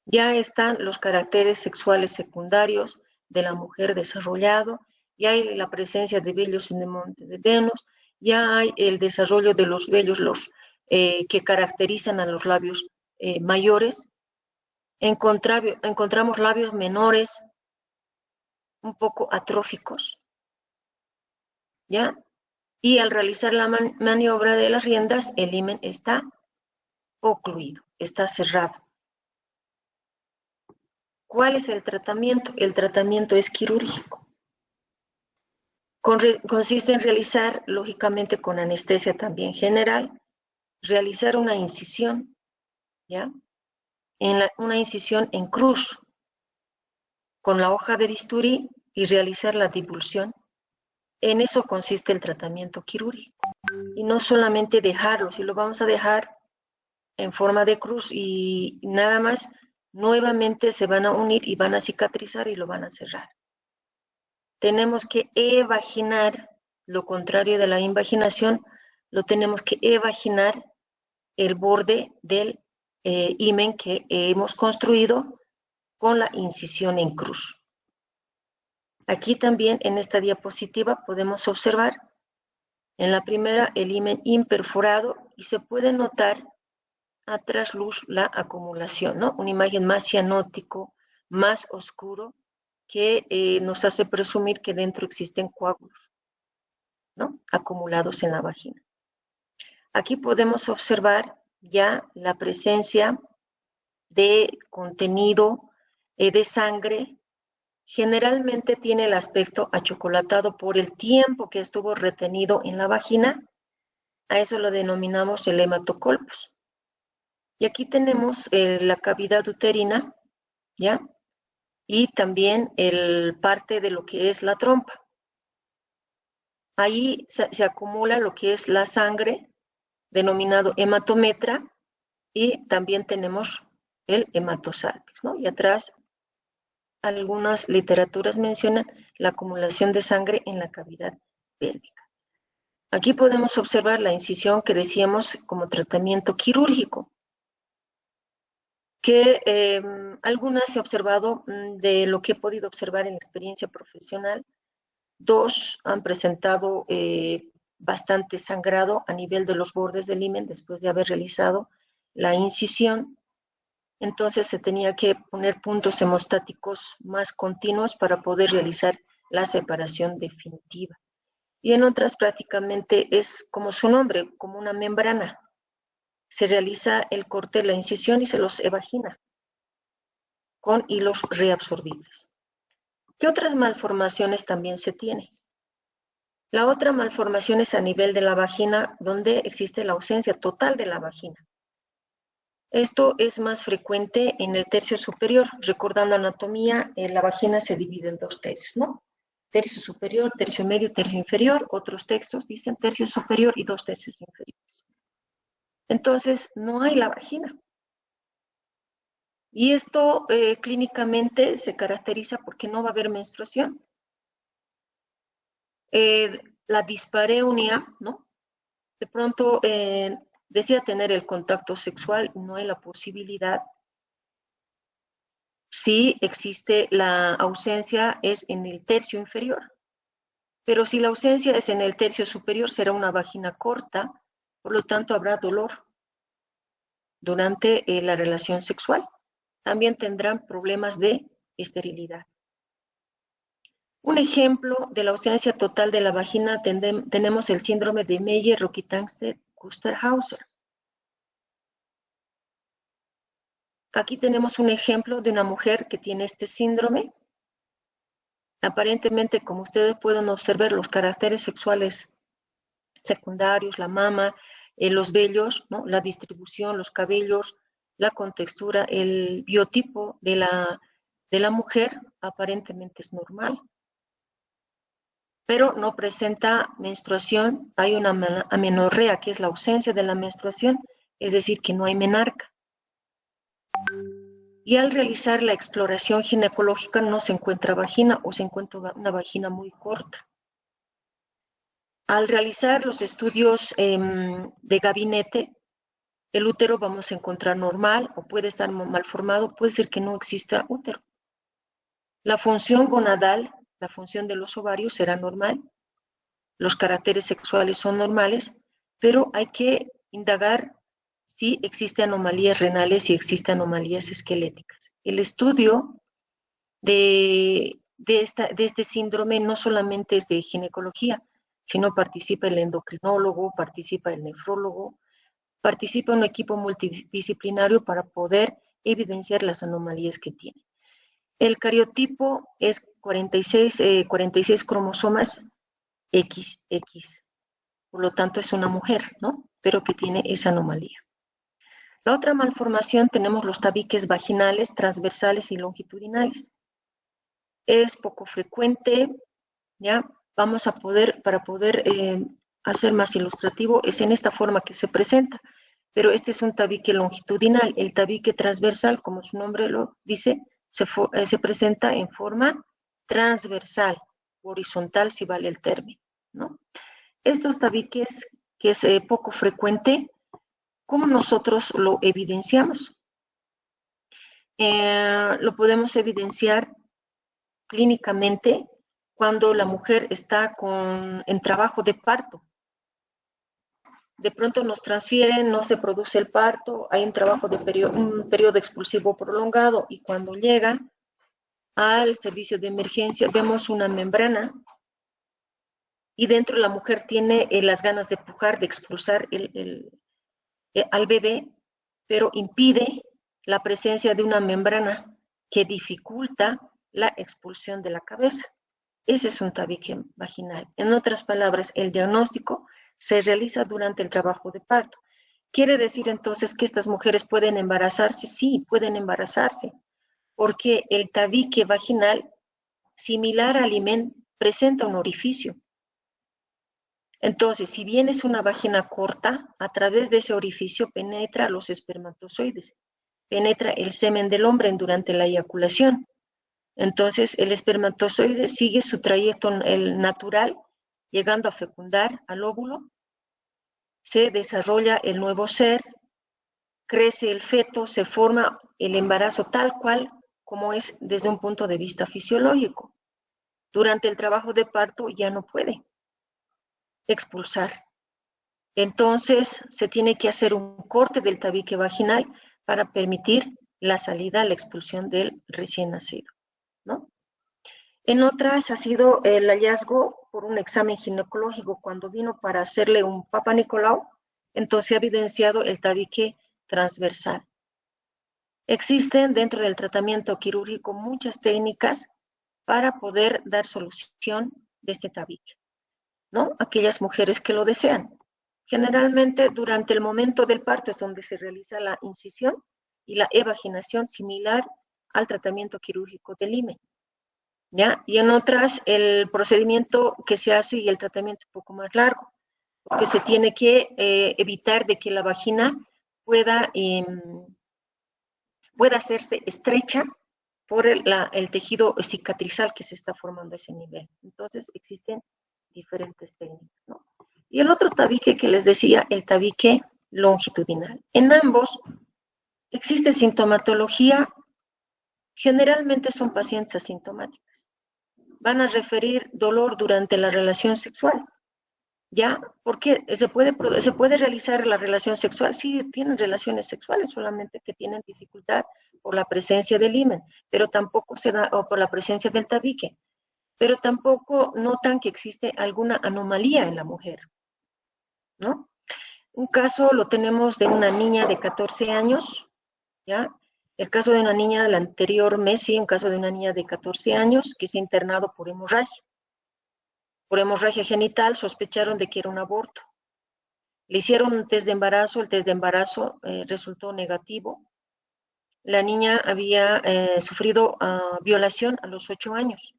Ya están los caracteres sexuales secundarios de la mujer desarrollado ya hay la presencia de vellos en el monte de Venus, ya hay el desarrollo de los vellos que caracterizan a los labios mayores. Encontramos labios menores un poco atróficos, ¿ya? Y al realizar la maniobra de las riendas, el himen está ocluido, está cerrado. ¿Cuál es el tratamiento? El tratamiento es quirúrgico. Consiste en realizar, lógicamente con anestesia también general, realizar una incisión, ¿ya? Una incisión en cruz, con la hoja de bisturí y realizar la dibulsión. En eso consiste el tratamiento quirúrgico. Y no solamente dejarlo, si lo vamos a dejar en forma de cruz y nada más, nuevamente se van a unir y van a cicatrizar y lo van a cerrar. Tenemos que evaginar, lo contrario de la invaginación, lo tenemos que evaginar el borde del himen que hemos construido con la incisión en cruz. Aquí también en esta diapositiva podemos observar en la primera el himen imperforado y se puede notar a trasluz la acumulación, ¿no? Una imagen más cianótico, más oscuro, que nos hace presumir que dentro existen coágulos, ¿no? Acumulados en la vagina. Aquí podemos observar ya la presencia de contenido de sangre. Generalmente tiene el aspecto achocolatado por el tiempo que estuvo retenido en la vagina. A eso lo denominamos el hematocolpos. Y aquí tenemos la cavidad uterina, ¿ya? Y también parte de lo que es la trompa. Ahí se acumula lo que es la sangre, denominado hematometra, y también tenemos el hematosalpis, ¿no? Y atrás algunas literaturas mencionan la acumulación de sangre en la cavidad pélvica. Aquí podemos observar la incisión que decíamos como tratamiento quirúrgico, que algunas se ha observado de lo que he podido observar en la experiencia profesional. 2 han presentado bastante sangrado a nivel de los bordes del himen después de haber realizado la incisión. Entonces se tenía que poner puntos hemostáticos más continuos para poder realizar la separación definitiva. Y en otras prácticamente es como su nombre, como una membrana. Se realiza el corte, la incisión y se los evagina con hilos reabsorbibles. ¿Qué otras malformaciones también se tiene? La otra malformación es a nivel de la vagina, donde existe la ausencia total de la vagina. Esto es más frecuente en el tercio superior. Recordando anatomía, la vagina se divide en 2 tercios, ¿no? Tercio superior, tercio medio, tercio inferior. Otros textos dicen tercio superior y 2 tercios inferiores. Entonces, no hay la vagina. Y esto clínicamente se caracteriza porque no va a haber menstruación. La dispareunia, ¿no? De pronto desea tener el contacto sexual, no hay la posibilidad. Si existe la ausencia, es en el tercio inferior. Pero si la ausencia es en el tercio superior, será una vagina corta, por lo tanto habrá dolor durante la relación sexual. También tendrán problemas de esterilidad. Un ejemplo de la ausencia total de la vagina tenemos el síndrome de Meyer-Rokitansky-Kuster-Hauser. Aquí tenemos un ejemplo de una mujer que tiene este síndrome. Aparentemente, como ustedes pueden observar, los caracteres sexuales secundarios, la mama, los vellos, ¿no? La distribución, los cabellos, la contextura, el biotipo de la mujer aparentemente es normal, pero no presenta menstruación. Hay una amenorrea, que es la ausencia de la menstruación, es decir, que no hay menarca. Y al realizar la exploración ginecológica no se encuentra vagina o se encuentra una vagina muy corta. Al realizar los estudios de gabinete, el útero vamos a encontrar normal o puede estar mal formado, puede ser que no exista útero. La función gonadal la función de los ovarios será normal, los caracteres sexuales son normales, pero hay que indagar si existen anomalías renales y existen anomalías esqueléticas. El estudio de este síndrome no solamente es de ginecología, sino participa el endocrinólogo, participa el nefrólogo, participa un equipo multidisciplinario para poder evidenciar las anomalías que tiene. El cariotipo es 46 cromosomas XX, por lo tanto es una mujer, ¿no? Pero que tiene esa anomalía. La otra malformación tenemos los tabiques vaginales, transversales y longitudinales. Es poco frecuente, ¿ya? Vamos a poder, para poder hacer más ilustrativo, es en esta forma que se presenta, pero este es un tabique longitudinal. El tabique transversal, como su nombre lo dice, se presenta en forma transversal, horizontal si vale el término, ¿no? Estos tabiques, que es poco frecuente, ¿cómo nosotros lo evidenciamos? Lo podemos evidenciar clínicamente cuando la mujer está en trabajo de parto. De pronto nos transfieren, no se produce el parto, hay un un periodo expulsivo prolongado y cuando llega al servicio de emergencia vemos una membrana y dentro la mujer tiene las ganas de pujar, de expulsar al bebé, pero impide la presencia de una membrana que dificulta la expulsión de la cabeza. Ese es un tabique vaginal. En otras palabras, el diagnóstico se realiza durante el trabajo de parto. ¿Quiere decir entonces que estas mujeres pueden embarazarse? Sí, pueden embarazarse, porque el tabique vaginal, similar al himen, presenta un orificio. Entonces, si bien es una vagina corta, a través de ese orificio penetra los espermatozoides, penetra el semen del hombre durante la eyaculación. Entonces, el espermatozoide sigue su trayecto natural, llegando a fecundar al óvulo, se desarrolla el nuevo ser, crece el feto, se forma el embarazo tal cual como es desde un punto de vista fisiológico. Durante el trabajo de parto ya no puede expulsar. Entonces, se tiene que hacer un corte del tabique vaginal para permitir la salida, la expulsión del recién nacido, ¿no? En otras ha sido el hallazgo por un examen ginecológico cuando vino para hacerle un Papa Nicolau, entonces ha evidenciado el tabique transversal. Existen dentro del tratamiento quirúrgico muchas técnicas para poder dar solución de este tabique, ¿no? Aquellas mujeres que lo desean. Generalmente durante el momento del parto es donde se realiza la incisión y la evaginación similar al tratamiento quirúrgico del himen, ¿ya? Y en otras el procedimiento que se hace y el tratamiento un poco más largo, porque se tiene que evitar de que la vagina pueda, pueda hacerse estrecha por el tejido cicatrizal que se está formando a ese nivel. Entonces existen diferentes técnicas, ¿no? Y el otro tabique que les decía, el tabique longitudinal. En ambos existe sintomatología, generalmente son pacientes asintomáticas. Van a referir dolor durante la relación sexual, ¿ya? Porque se puede realizar la relación sexual, sí, tienen relaciones sexuales, solamente que tienen dificultad por la presencia del himen, pero tampoco se da, o por la presencia del tabique, pero tampoco notan que existe alguna anomalía en la mujer, ¿no? Un caso lo tenemos de una niña de 14 años, ¿ya? El caso de una niña del anterior mes, sí, un caso de una niña de 14 años que se ha internado por hemorragia. Por hemorragia genital sospecharon de que era un aborto. Le hicieron un test de embarazo, el test de embarazo resultó negativo. La niña había sufrido violación a los 8 años.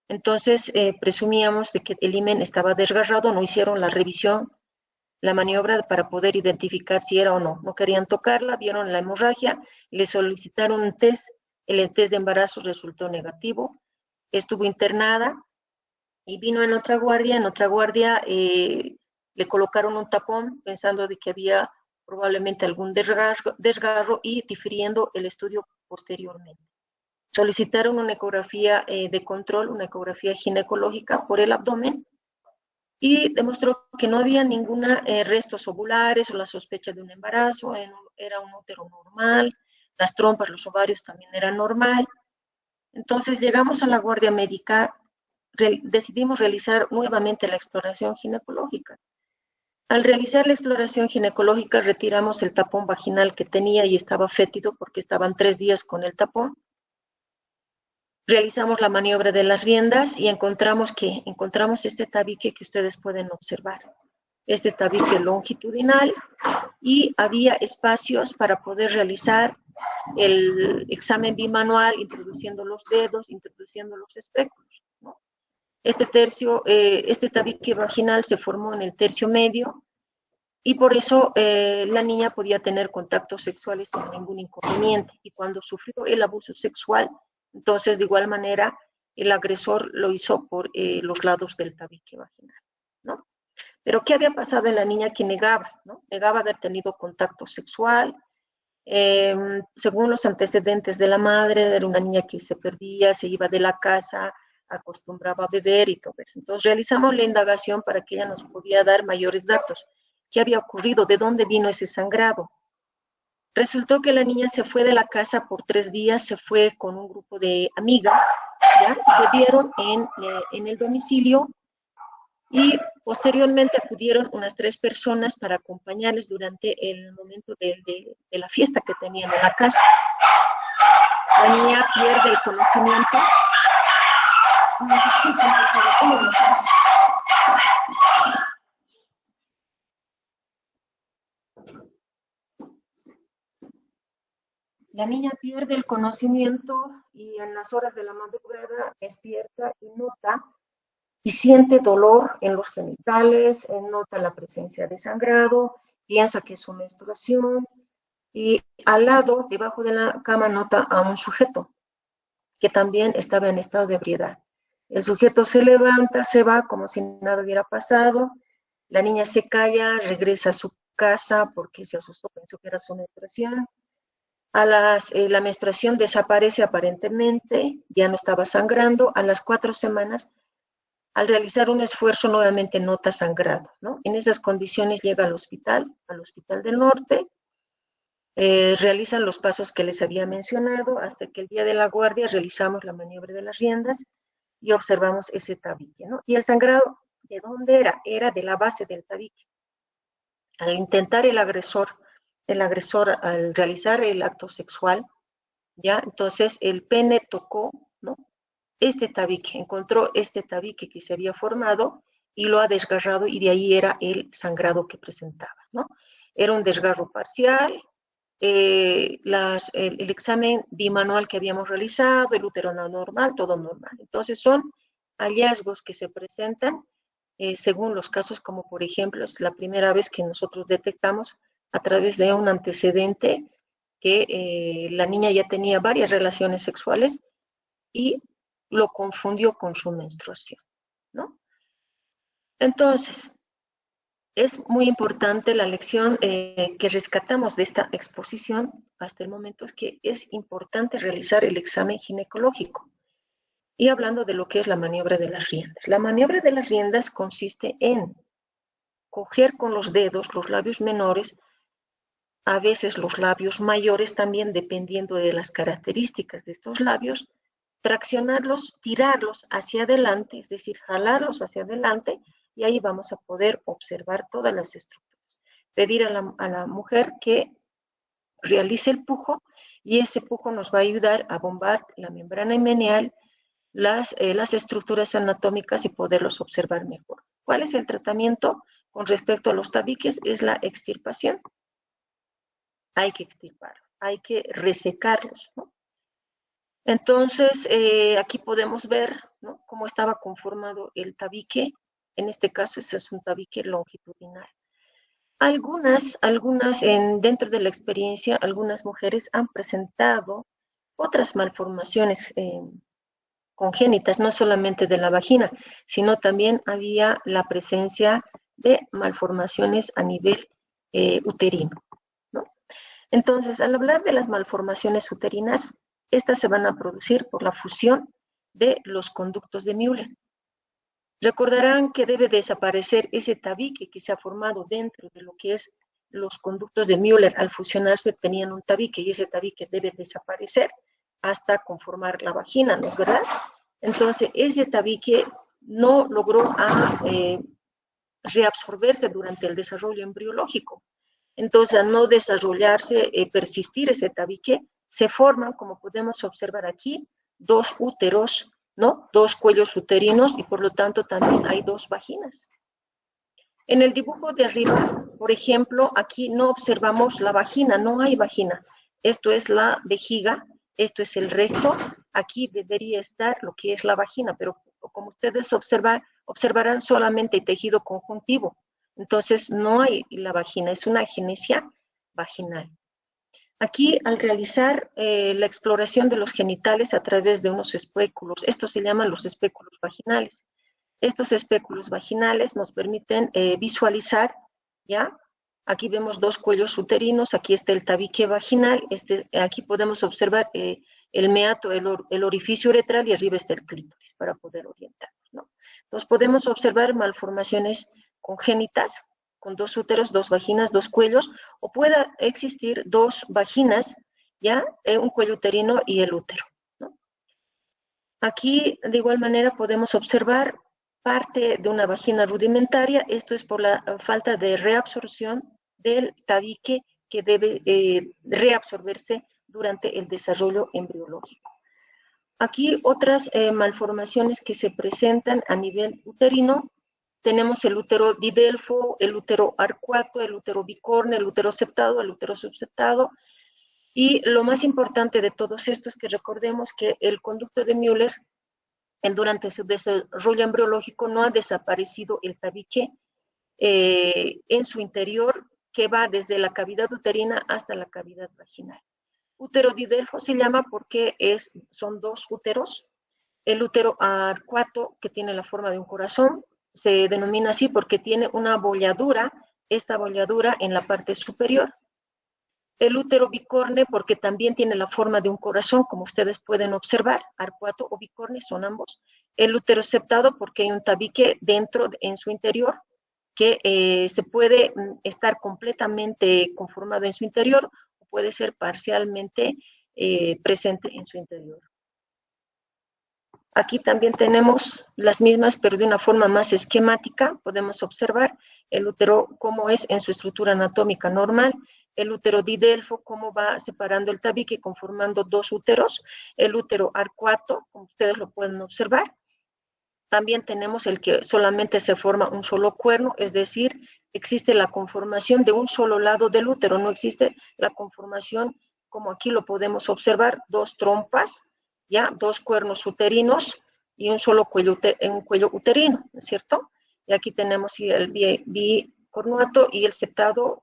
Entonces presumíamos de que el himen estaba desgarrado, no hicieron la revisión, la maniobra para poder identificar si era o no. No querían tocarla, vieron la hemorragia, le solicitaron un test, el test de embarazo resultó negativo, estuvo internada y vino en otra guardia le colocaron un tapón pensando de que había probablemente algún desgarro y difiriendo el estudio posteriormente. Solicitaron una ecografía de control, una ecografía ginecológica por el abdomen, y demostró que no había ninguna restos ovulares o la sospecha de un embarazo, era un útero normal, las trompas, los ovarios también eran normal. Entonces llegamos a la guardia médica, decidimos realizar nuevamente la exploración ginecológica. Al realizar la exploración ginecológica retiramos el tapón vaginal que tenía y estaba fétido porque estaban 3 días con el tapón. Realizamos la maniobra de las riendas y encontramos este tabique que ustedes pueden observar. Este tabique longitudinal, y había espacios para poder realizar el examen bimanual, introduciendo los dedos, introduciendo los espéculos, ¿no? Este tabique vaginal se formó en el tercio medio, y por eso la niña podía tener contactos sexuales sin ningún inconveniente. Y cuando sufrió el abuso sexual, entonces de igual manera el agresor lo hizo por los lados del tabique vaginal, ¿no? Pero ¿qué había pasado en la niña que negaba, ¿no? Negaba haber tenido contacto sexual. Según los antecedentes de la madre, era una niña que se perdía, se iba de la casa, acostumbraba a beber y todo eso. Entonces realizamos la indagación para que ella nos podía dar mayores datos. ¿Qué había ocurrido? ¿De dónde vino ese sangrado? Resultó que la niña se fue de la casa por 3 días, se fue con un grupo de amigas, ¿ya? Bebieron en el domicilio, y posteriormente acudieron unas 3 personas para acompañarles durante el momento de la fiesta que tenían en la casa. La niña pierde el conocimiento. Disculpen, por favor. La niña pierde el conocimiento y en las horas de la madrugada despierta y nota y siente dolor en los genitales, nota la presencia de sangrado, piensa que es su menstruación, y al lado, debajo de la cama, nota a un sujeto que también estaba en estado de ebriedad. El sujeto se levanta, se va como si nada hubiera pasado, la niña se calla, regresa a su casa porque se asustó, pensó que era su menstruación. La menstruación desaparece aparentemente, ya no estaba sangrando. A las 4 semanas, al realizar un esfuerzo, nuevamente nota sangrado, ¿no? En esas condiciones llega al Hospital del Norte, realizan los pasos que les había mencionado, hasta que el día de la guardia realizamos la maniobra de las riendas y observamos ese tabique, ¿no? Y el sangrado, ¿de dónde era? Era de la base del tabique. Al intentar el agresor al realizar el acto sexual, ¿ya? Entonces el pene tocó, ¿no? Este tabique, encontró este tabique que se había formado y lo ha desgarrado, y de ahí era el sangrado que presentaba, ¿no? Era un desgarro parcial. El examen bimanual que habíamos realizado, el útero no normal, todo normal. Entonces son hallazgos que se presentan según los casos, como por ejemplo es la primera vez que nosotros detectamos a través de un antecedente que la niña ya tenía varias relaciones sexuales y lo confundió con su menstruación, ¿no? Entonces, es muy importante la lección que rescatamos de esta exposición hasta el momento, es que es importante realizar el examen ginecológico. Y hablando de lo que es la maniobra de las riendas. La maniobra de las riendas consiste en coger con los dedos los labios menores, a veces los labios mayores también, dependiendo de las características de estos labios, traccionarlos, tirarlos hacia adelante, es decir, jalarlos hacia adelante, y ahí vamos a poder observar todas las estructuras. Pedir a la mujer que realice el pujo, y ese pujo nos va a ayudar a bombar la membrana himeneal, las estructuras anatómicas, y poderlos observar mejor. ¿Cuál es el tratamiento con respecto a los tabiques? Es la extirpación. Hay que extirparlos, hay que resecarlos, ¿no? Entonces, aquí podemos ver, ¿no?, cómo estaba conformado el tabique. En este caso, ese es un tabique longitudinal. Dentro de la experiencia, algunas mujeres han presentado otras malformaciones congénitas, no solamente de la vagina, sino también había la presencia de malformaciones a nivel uterino, ¿no? Entonces, al hablar de las malformaciones uterinas, Estas se van a producir por la fusión de los conductos de Müller. Recordarán que debe desaparecer ese tabique que se ha formado dentro de lo que es los conductos de Müller. Al fusionarse tenían un tabique y ese tabique debe desaparecer hasta conformar la vagina, ¿no es verdad? Entonces, ese tabique no logró reabsorberse durante el desarrollo embriológico. Entonces, al no desarrollarse, persistir ese tabique, se forman, como podemos observar aquí, dos úteros, ¿no? Dos cuellos uterinos y por lo tanto también hay dos vaginas. En el dibujo de arriba, por ejemplo, aquí no observamos la vagina, no hay vagina. Esto es la vejiga, esto es el recto, aquí debería estar lo que es la vagina, pero como ustedes observarán solamente el tejido conjuntivo. Entonces no hay la vagina, es una agenesia vaginal. Aquí, al realizar la exploración de los genitales a través de unos espéculos, estos se llaman los espéculos vaginales. Estos espéculos vaginales nos permiten visualizar, ¿ya? Aquí vemos dos cuellos uterinos, aquí está el tabique vaginal, aquí podemos observar el meato, el orificio uretral y arriba está el clítoris para poder orientarnos, ¿no? Entonces podemos observar malformaciones congénitas con dos úteros, dos vaginas, dos cuellos, o pueda existir dos vaginas, ¿ya? Un cuello uterino y el útero, ¿no? Aquí, de igual manera, podemos observar parte de una vagina rudimentaria. Esto es por la falta de reabsorción del tabique que debe reabsorberse durante el desarrollo embriológico. Aquí otras malformaciones que se presentan a nivel uterino. Tenemos el útero didelfo, el útero arcuato, el útero bicorne, el útero septado, el útero subseptado. Y lo más importante de todos estos es que recordemos que el conducto de Müller, durante su desarrollo embriológico, no ha desaparecido el tabique en su interior, que va desde la cavidad uterina hasta la cavidad vaginal. Útero didelfo se llama porque son dos úteros. El útero arcuato, que tiene la forma de un corazón, se denomina así porque tiene una bolladura, esta bolladura en la parte superior. El útero bicorne, porque también tiene la forma de un corazón, como ustedes pueden observar, arcuato o bicorne son ambos. El útero septado, porque hay un tabique dentro, en su interior, que se puede estar completamente conformado en su interior o puede ser parcialmente presente en su interior. Aquí también tenemos las mismas, pero de una forma más esquemática. Podemos observar el útero cómo es en su estructura anatómica normal, el útero didelfo, cómo va separando el tabique, conformando dos úteros, el útero arcuato, como ustedes lo pueden observar. También tenemos el que solamente se forma un solo cuerno, es decir, existe la conformación de un solo lado del útero, no existe la conformación, como aquí lo podemos observar, dos trompas, ¿ya? Dos cuernos uterinos y un solo cuello uterino, ¿no es cierto? Y aquí tenemos el bicornuato y el septado,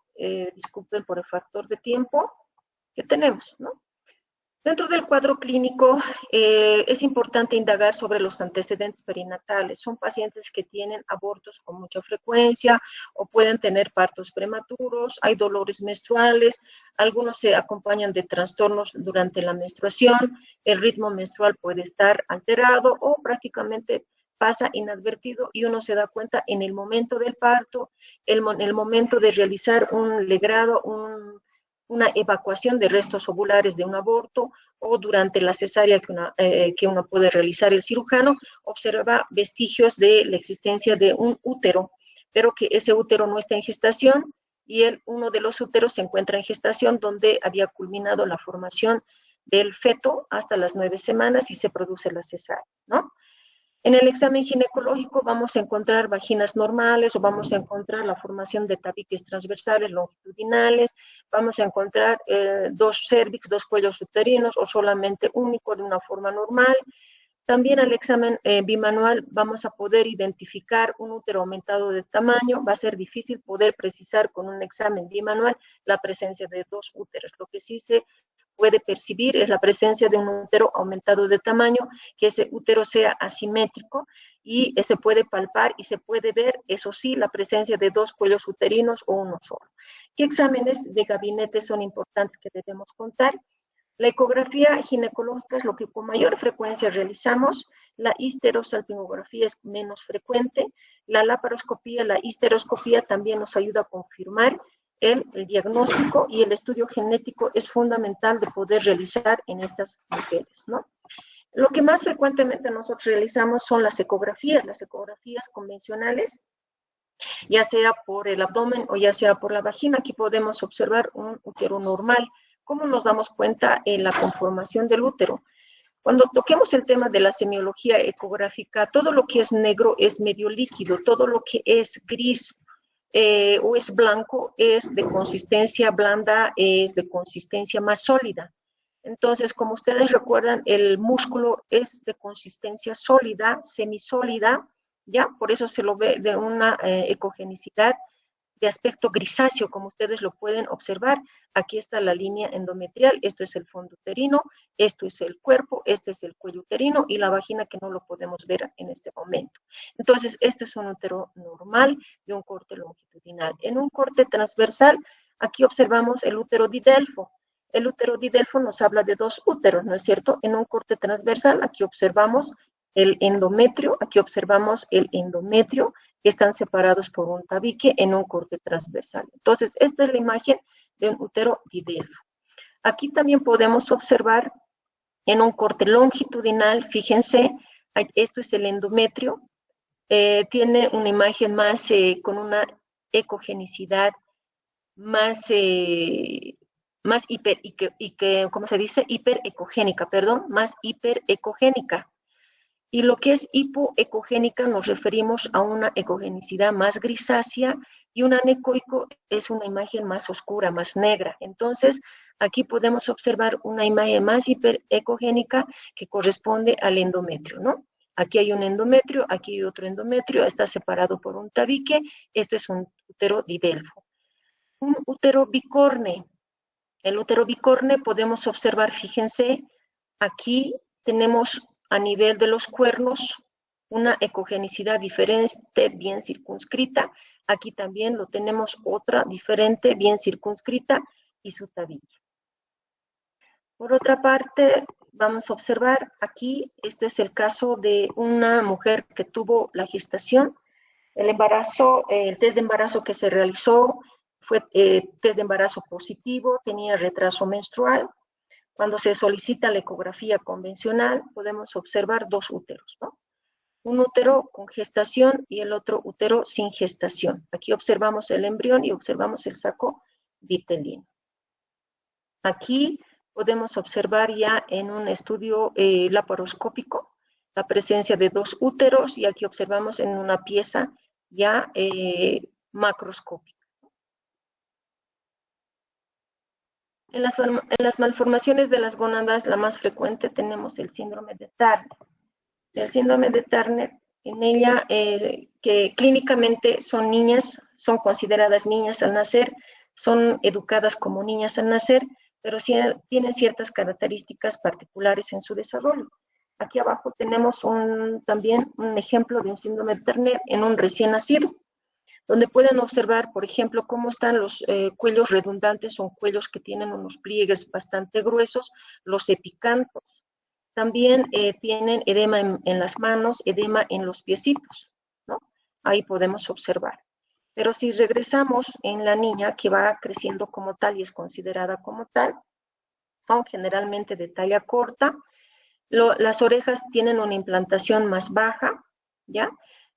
disculpen por el factor de tiempo que tenemos, ¿no? Dentro del cuadro clínico es importante indagar sobre los antecedentes perinatales. Son pacientes que tienen abortos con mucha frecuencia o pueden tener partos prematuros, hay dolores menstruales, algunos se acompañan de trastornos durante la menstruación, el ritmo menstrual puede estar alterado o prácticamente pasa inadvertido y uno se da cuenta en el momento del parto, el momento de realizar un legrado, una evacuación de restos ovulares de un aborto o durante la cesárea que uno puede realizar el cirujano, observa vestigios de la existencia de un útero, pero que ese útero no está en gestación y uno de los úteros se encuentra en gestación donde había culminado la formación del feto hasta las 9 semanas y se produce la cesárea, ¿no? En el examen ginecológico vamos a encontrar vaginas normales o vamos a encontrar la formación de tabiques transversales, longitudinales, vamos a encontrar dos cérvix, dos cuellos uterinos o solamente único de una forma normal. También al examen bimanual vamos a poder identificar un útero aumentado de tamaño. Va a ser difícil poder precisar con un examen bimanual la presencia de dos úteros. Lo que sí se puede percibir es la presencia de un útero aumentado de tamaño, que ese útero sea asimétrico y se puede palpar y se puede ver, eso sí, la presencia de dos cuellos uterinos o uno solo. ¿Qué exámenes de gabinete son importantes que debemos contar? La ecografía ginecológica es lo que con mayor frecuencia realizamos, la histerosalpingografía es menos frecuente, la laparoscopía, la histeroscopía también nos ayuda a confirmar el diagnóstico y el estudio genético es fundamental de poder realizar en estas mujeres, ¿no? Lo que más frecuentemente nosotros realizamos son las ecografías convencionales, ya sea por el abdomen o ya sea por la vagina. Aquí podemos observar un útero normal. ¿Cómo nos damos cuenta en la conformación del útero? Cuando toquemos el tema de la semiología ecográfica, todo lo que es negro es medio líquido, todo lo que es gris o es blanco es de consistencia blanda, es de consistencia más sólida. Entonces, como ustedes recuerdan, el músculo es de consistencia sólida, semisólida, ¿ya? Por eso se lo ve de una ecogenicidad de aspecto grisáceo, como ustedes lo pueden observar. Aquí está la línea endometrial, esto es el fondo uterino, esto es el cuerpo, este es el cuello uterino y la vagina que no lo podemos ver en este momento. Entonces, este es un útero normal de un corte longitudinal. En un corte transversal, aquí observamos el útero didelfo. El útero didelfo nos habla de dos úteros, ¿no es cierto? En un corte transversal, aquí observamos el endometrio, aquí observamos el endometrio, que están separados por un tabique en un corte transversal. Entonces, esta es la imagen de un útero didelfo. Aquí también podemos observar en un corte longitudinal, fíjense, esto es el endometrio, tiene una imagen más con una ecogenicidad más más ¿cómo se dice? Hiperecogénica, perdón, más hiperecogénica. Y lo que es hipoecogénica nos referimos a una ecogenicidad más grisácea y un anecoico es una imagen más oscura, más negra. Entonces, aquí podemos observar una imagen más hiperecogénica que corresponde al endometrio, ¿no? Aquí hay un endometrio, aquí hay otro endometrio, está separado por un tabique, esto es un útero didelfo. Un útero bicorne. El útero bicorne podemos observar, fíjense, aquí tenemos a nivel de los cuernos una ecogenicidad diferente, bien circunscrita. Aquí también lo tenemos otra diferente, bien circunscrita, y su tabique. Por otra parte, vamos a observar aquí, este es el caso de una mujer que tuvo la gestación. El embarazo, el test de embarazo que se realizó fue test de embarazo positivo, tenía retraso menstrual. Cuando se solicita la ecografía convencional, podemos observar dos úteros, ¿no? Un útero con gestación y el otro útero sin gestación. Aquí observamos el embrión y observamos el saco vitelino. Aquí podemos observar ya en un estudio laparoscópico la presencia de dos úteros y aquí observamos en una pieza ya macroscópica. En las malformaciones de las gónadas, la más frecuente tenemos el síndrome de Turner. El síndrome de Turner, en ella, que clínicamente son niñas, son consideradas niñas al nacer, son educadas como niñas al nacer, pero sí tienen ciertas características particulares en su desarrollo. Aquí abajo tenemos también un ejemplo de un síndrome de Turner en un recién nacido, donde pueden observar, por ejemplo, cómo están los cuellos redundantes, son cuellos que tienen unos pliegues bastante gruesos, los epicantos. También tienen edema en las manos, edema en los piecitos, ¿no? Ahí podemos observar. Pero si regresamos en la niña que va creciendo como tal y es considerada como tal, son generalmente de talla corta, las orejas tienen una implantación más baja, ¿ya?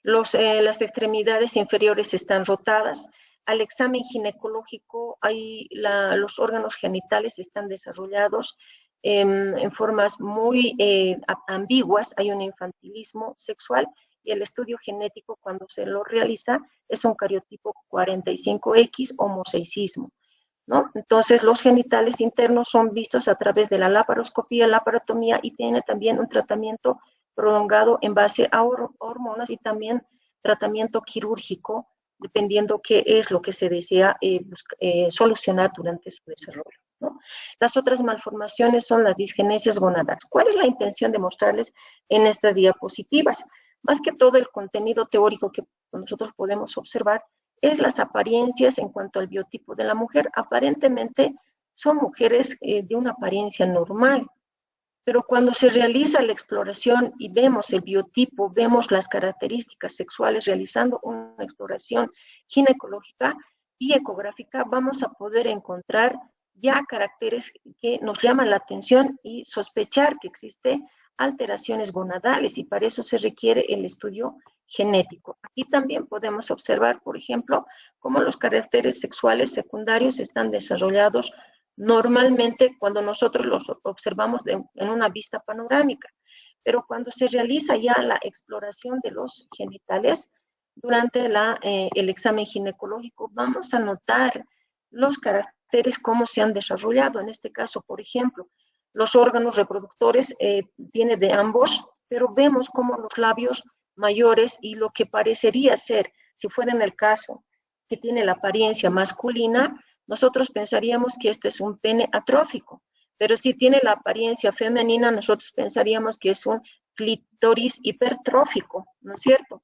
Las extremidades inferiores están rotadas. Al examen ginecológico, los órganos genitales están desarrollados en formas muy ambiguas, hay un infantilismo sexual y el estudio genético cuando se lo realiza es un cariotipo 45X homoseicismo, ¿no? Entonces, los genitales internos son vistos a través de la laparoscopía, laparotomía y tiene también un tratamiento prolongado en base a hormonas y también tratamiento quirúrgico, dependiendo qué es lo que se desea solucionar durante su desarrollo, ¿no? Las otras malformaciones son las disgenesias gonadales. ¿Cuál es la intención de mostrarles en estas diapositivas? Más que todo el contenido teórico que nosotros podemos observar es las apariencias en cuanto al biotipo de la mujer. Aparentemente son mujeres de una apariencia normal. Pero cuando se realiza la exploración y vemos el biotipo, vemos las características sexuales, realizando una exploración ginecológica y ecográfica, vamos a poder encontrar ya caracteres que nos llaman la atención y sospechar que existen alteraciones gonadales, y para eso se requiere el estudio genético. Aquí también podemos observar, por ejemplo, cómo los caracteres sexuales secundarios están desarrollados normalmente cuando nosotros los observamos en una vista panorámica, pero cuando se realiza ya la exploración de los genitales, durante el examen ginecológico vamos a notar los caracteres, cómo se han desarrollado. En este caso, por ejemplo, los órganos reproductores tiene de ambos, pero vemos como los labios mayores y lo que parecería ser, si fuera en el caso que tiene la apariencia masculina, nosotros pensaríamos que este es un pene atrófico, pero si tiene la apariencia femenina, nosotros pensaríamos que es un clítoris hipertrófico, ¿no es cierto?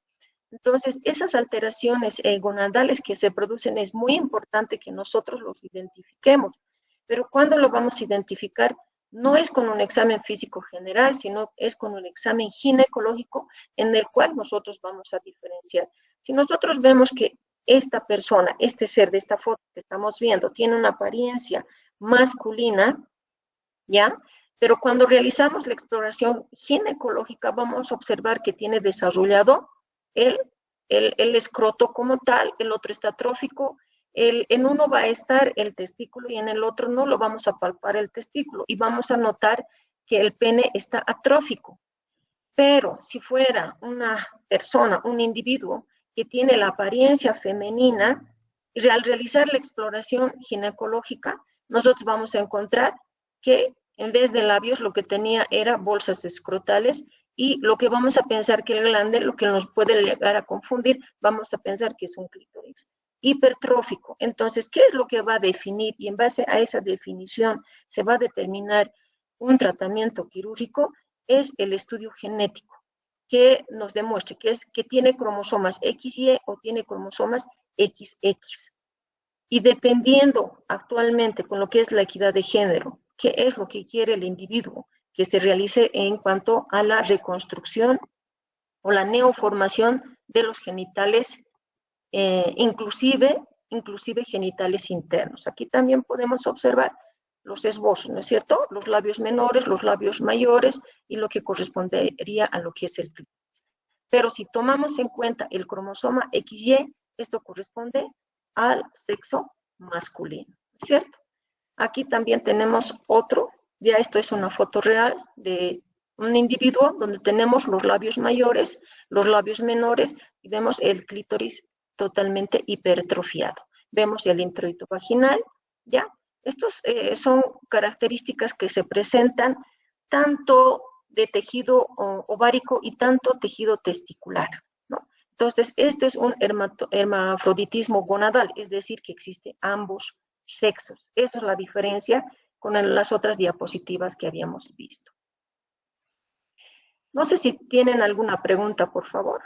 Entonces, esas alteraciones gonadales que se producen es muy importante que nosotros los identifiquemos, pero ¿cuándo lo vamos a identificar? No es con un examen físico general, sino es con un examen ginecológico en el cual nosotros vamos a diferenciar. Si nosotros vemos que esta persona, este ser de esta foto que estamos viendo, tiene una apariencia masculina, ¿ya? Pero cuando realizamos la exploración ginecológica vamos a observar que tiene desarrollado el, el escroto como tal, el otro está atrófico, en uno va a estar el testículo y en el otro no lo vamos a palpar el testículo y vamos a notar que el pene está atrófico. Pero si fuera una persona, un individuo que tiene la apariencia femenina, y al realizar la exploración ginecológica, nosotros vamos a encontrar que en vez de labios lo que tenía era bolsas escrotales, y lo que vamos a pensar que el glande, lo que nos puede llegar a confundir, vamos a pensar que es un clítoris hipertrófico. Entonces, ¿qué es lo que va a definir? Y en base a esa definición se va a determinar un tratamiento quirúrgico, es el estudio genético, que nos demuestre que tiene cromosomas XY o tiene cromosomas XX. Y dependiendo actualmente con lo que es la equidad de género, qué es lo que quiere el individuo que se realice en cuanto a la reconstrucción o la neoformación de los genitales, inclusive genitales internos. Aquí también podemos observar los esbozos, ¿no es cierto? Los labios menores, los labios mayores y lo que correspondería a lo que es el clítoris. Pero si tomamos en cuenta el cromosoma XY, esto corresponde al sexo masculino, ¿cierto? Aquí también tenemos otro, ya esto es una foto real de un individuo donde tenemos los labios mayores, los labios menores y vemos el clítoris totalmente hipertrofiado. Vemos el introito vaginal, ¿ya? Estos son características que se presentan tanto de tejido ovárico y tanto tejido testicular, ¿no? Entonces, este es un hermafroditismo gonadal, es decir, que existe ambos sexos. Esa es la diferencia con las otras diapositivas que habíamos visto. No sé si tienen alguna pregunta, por favor.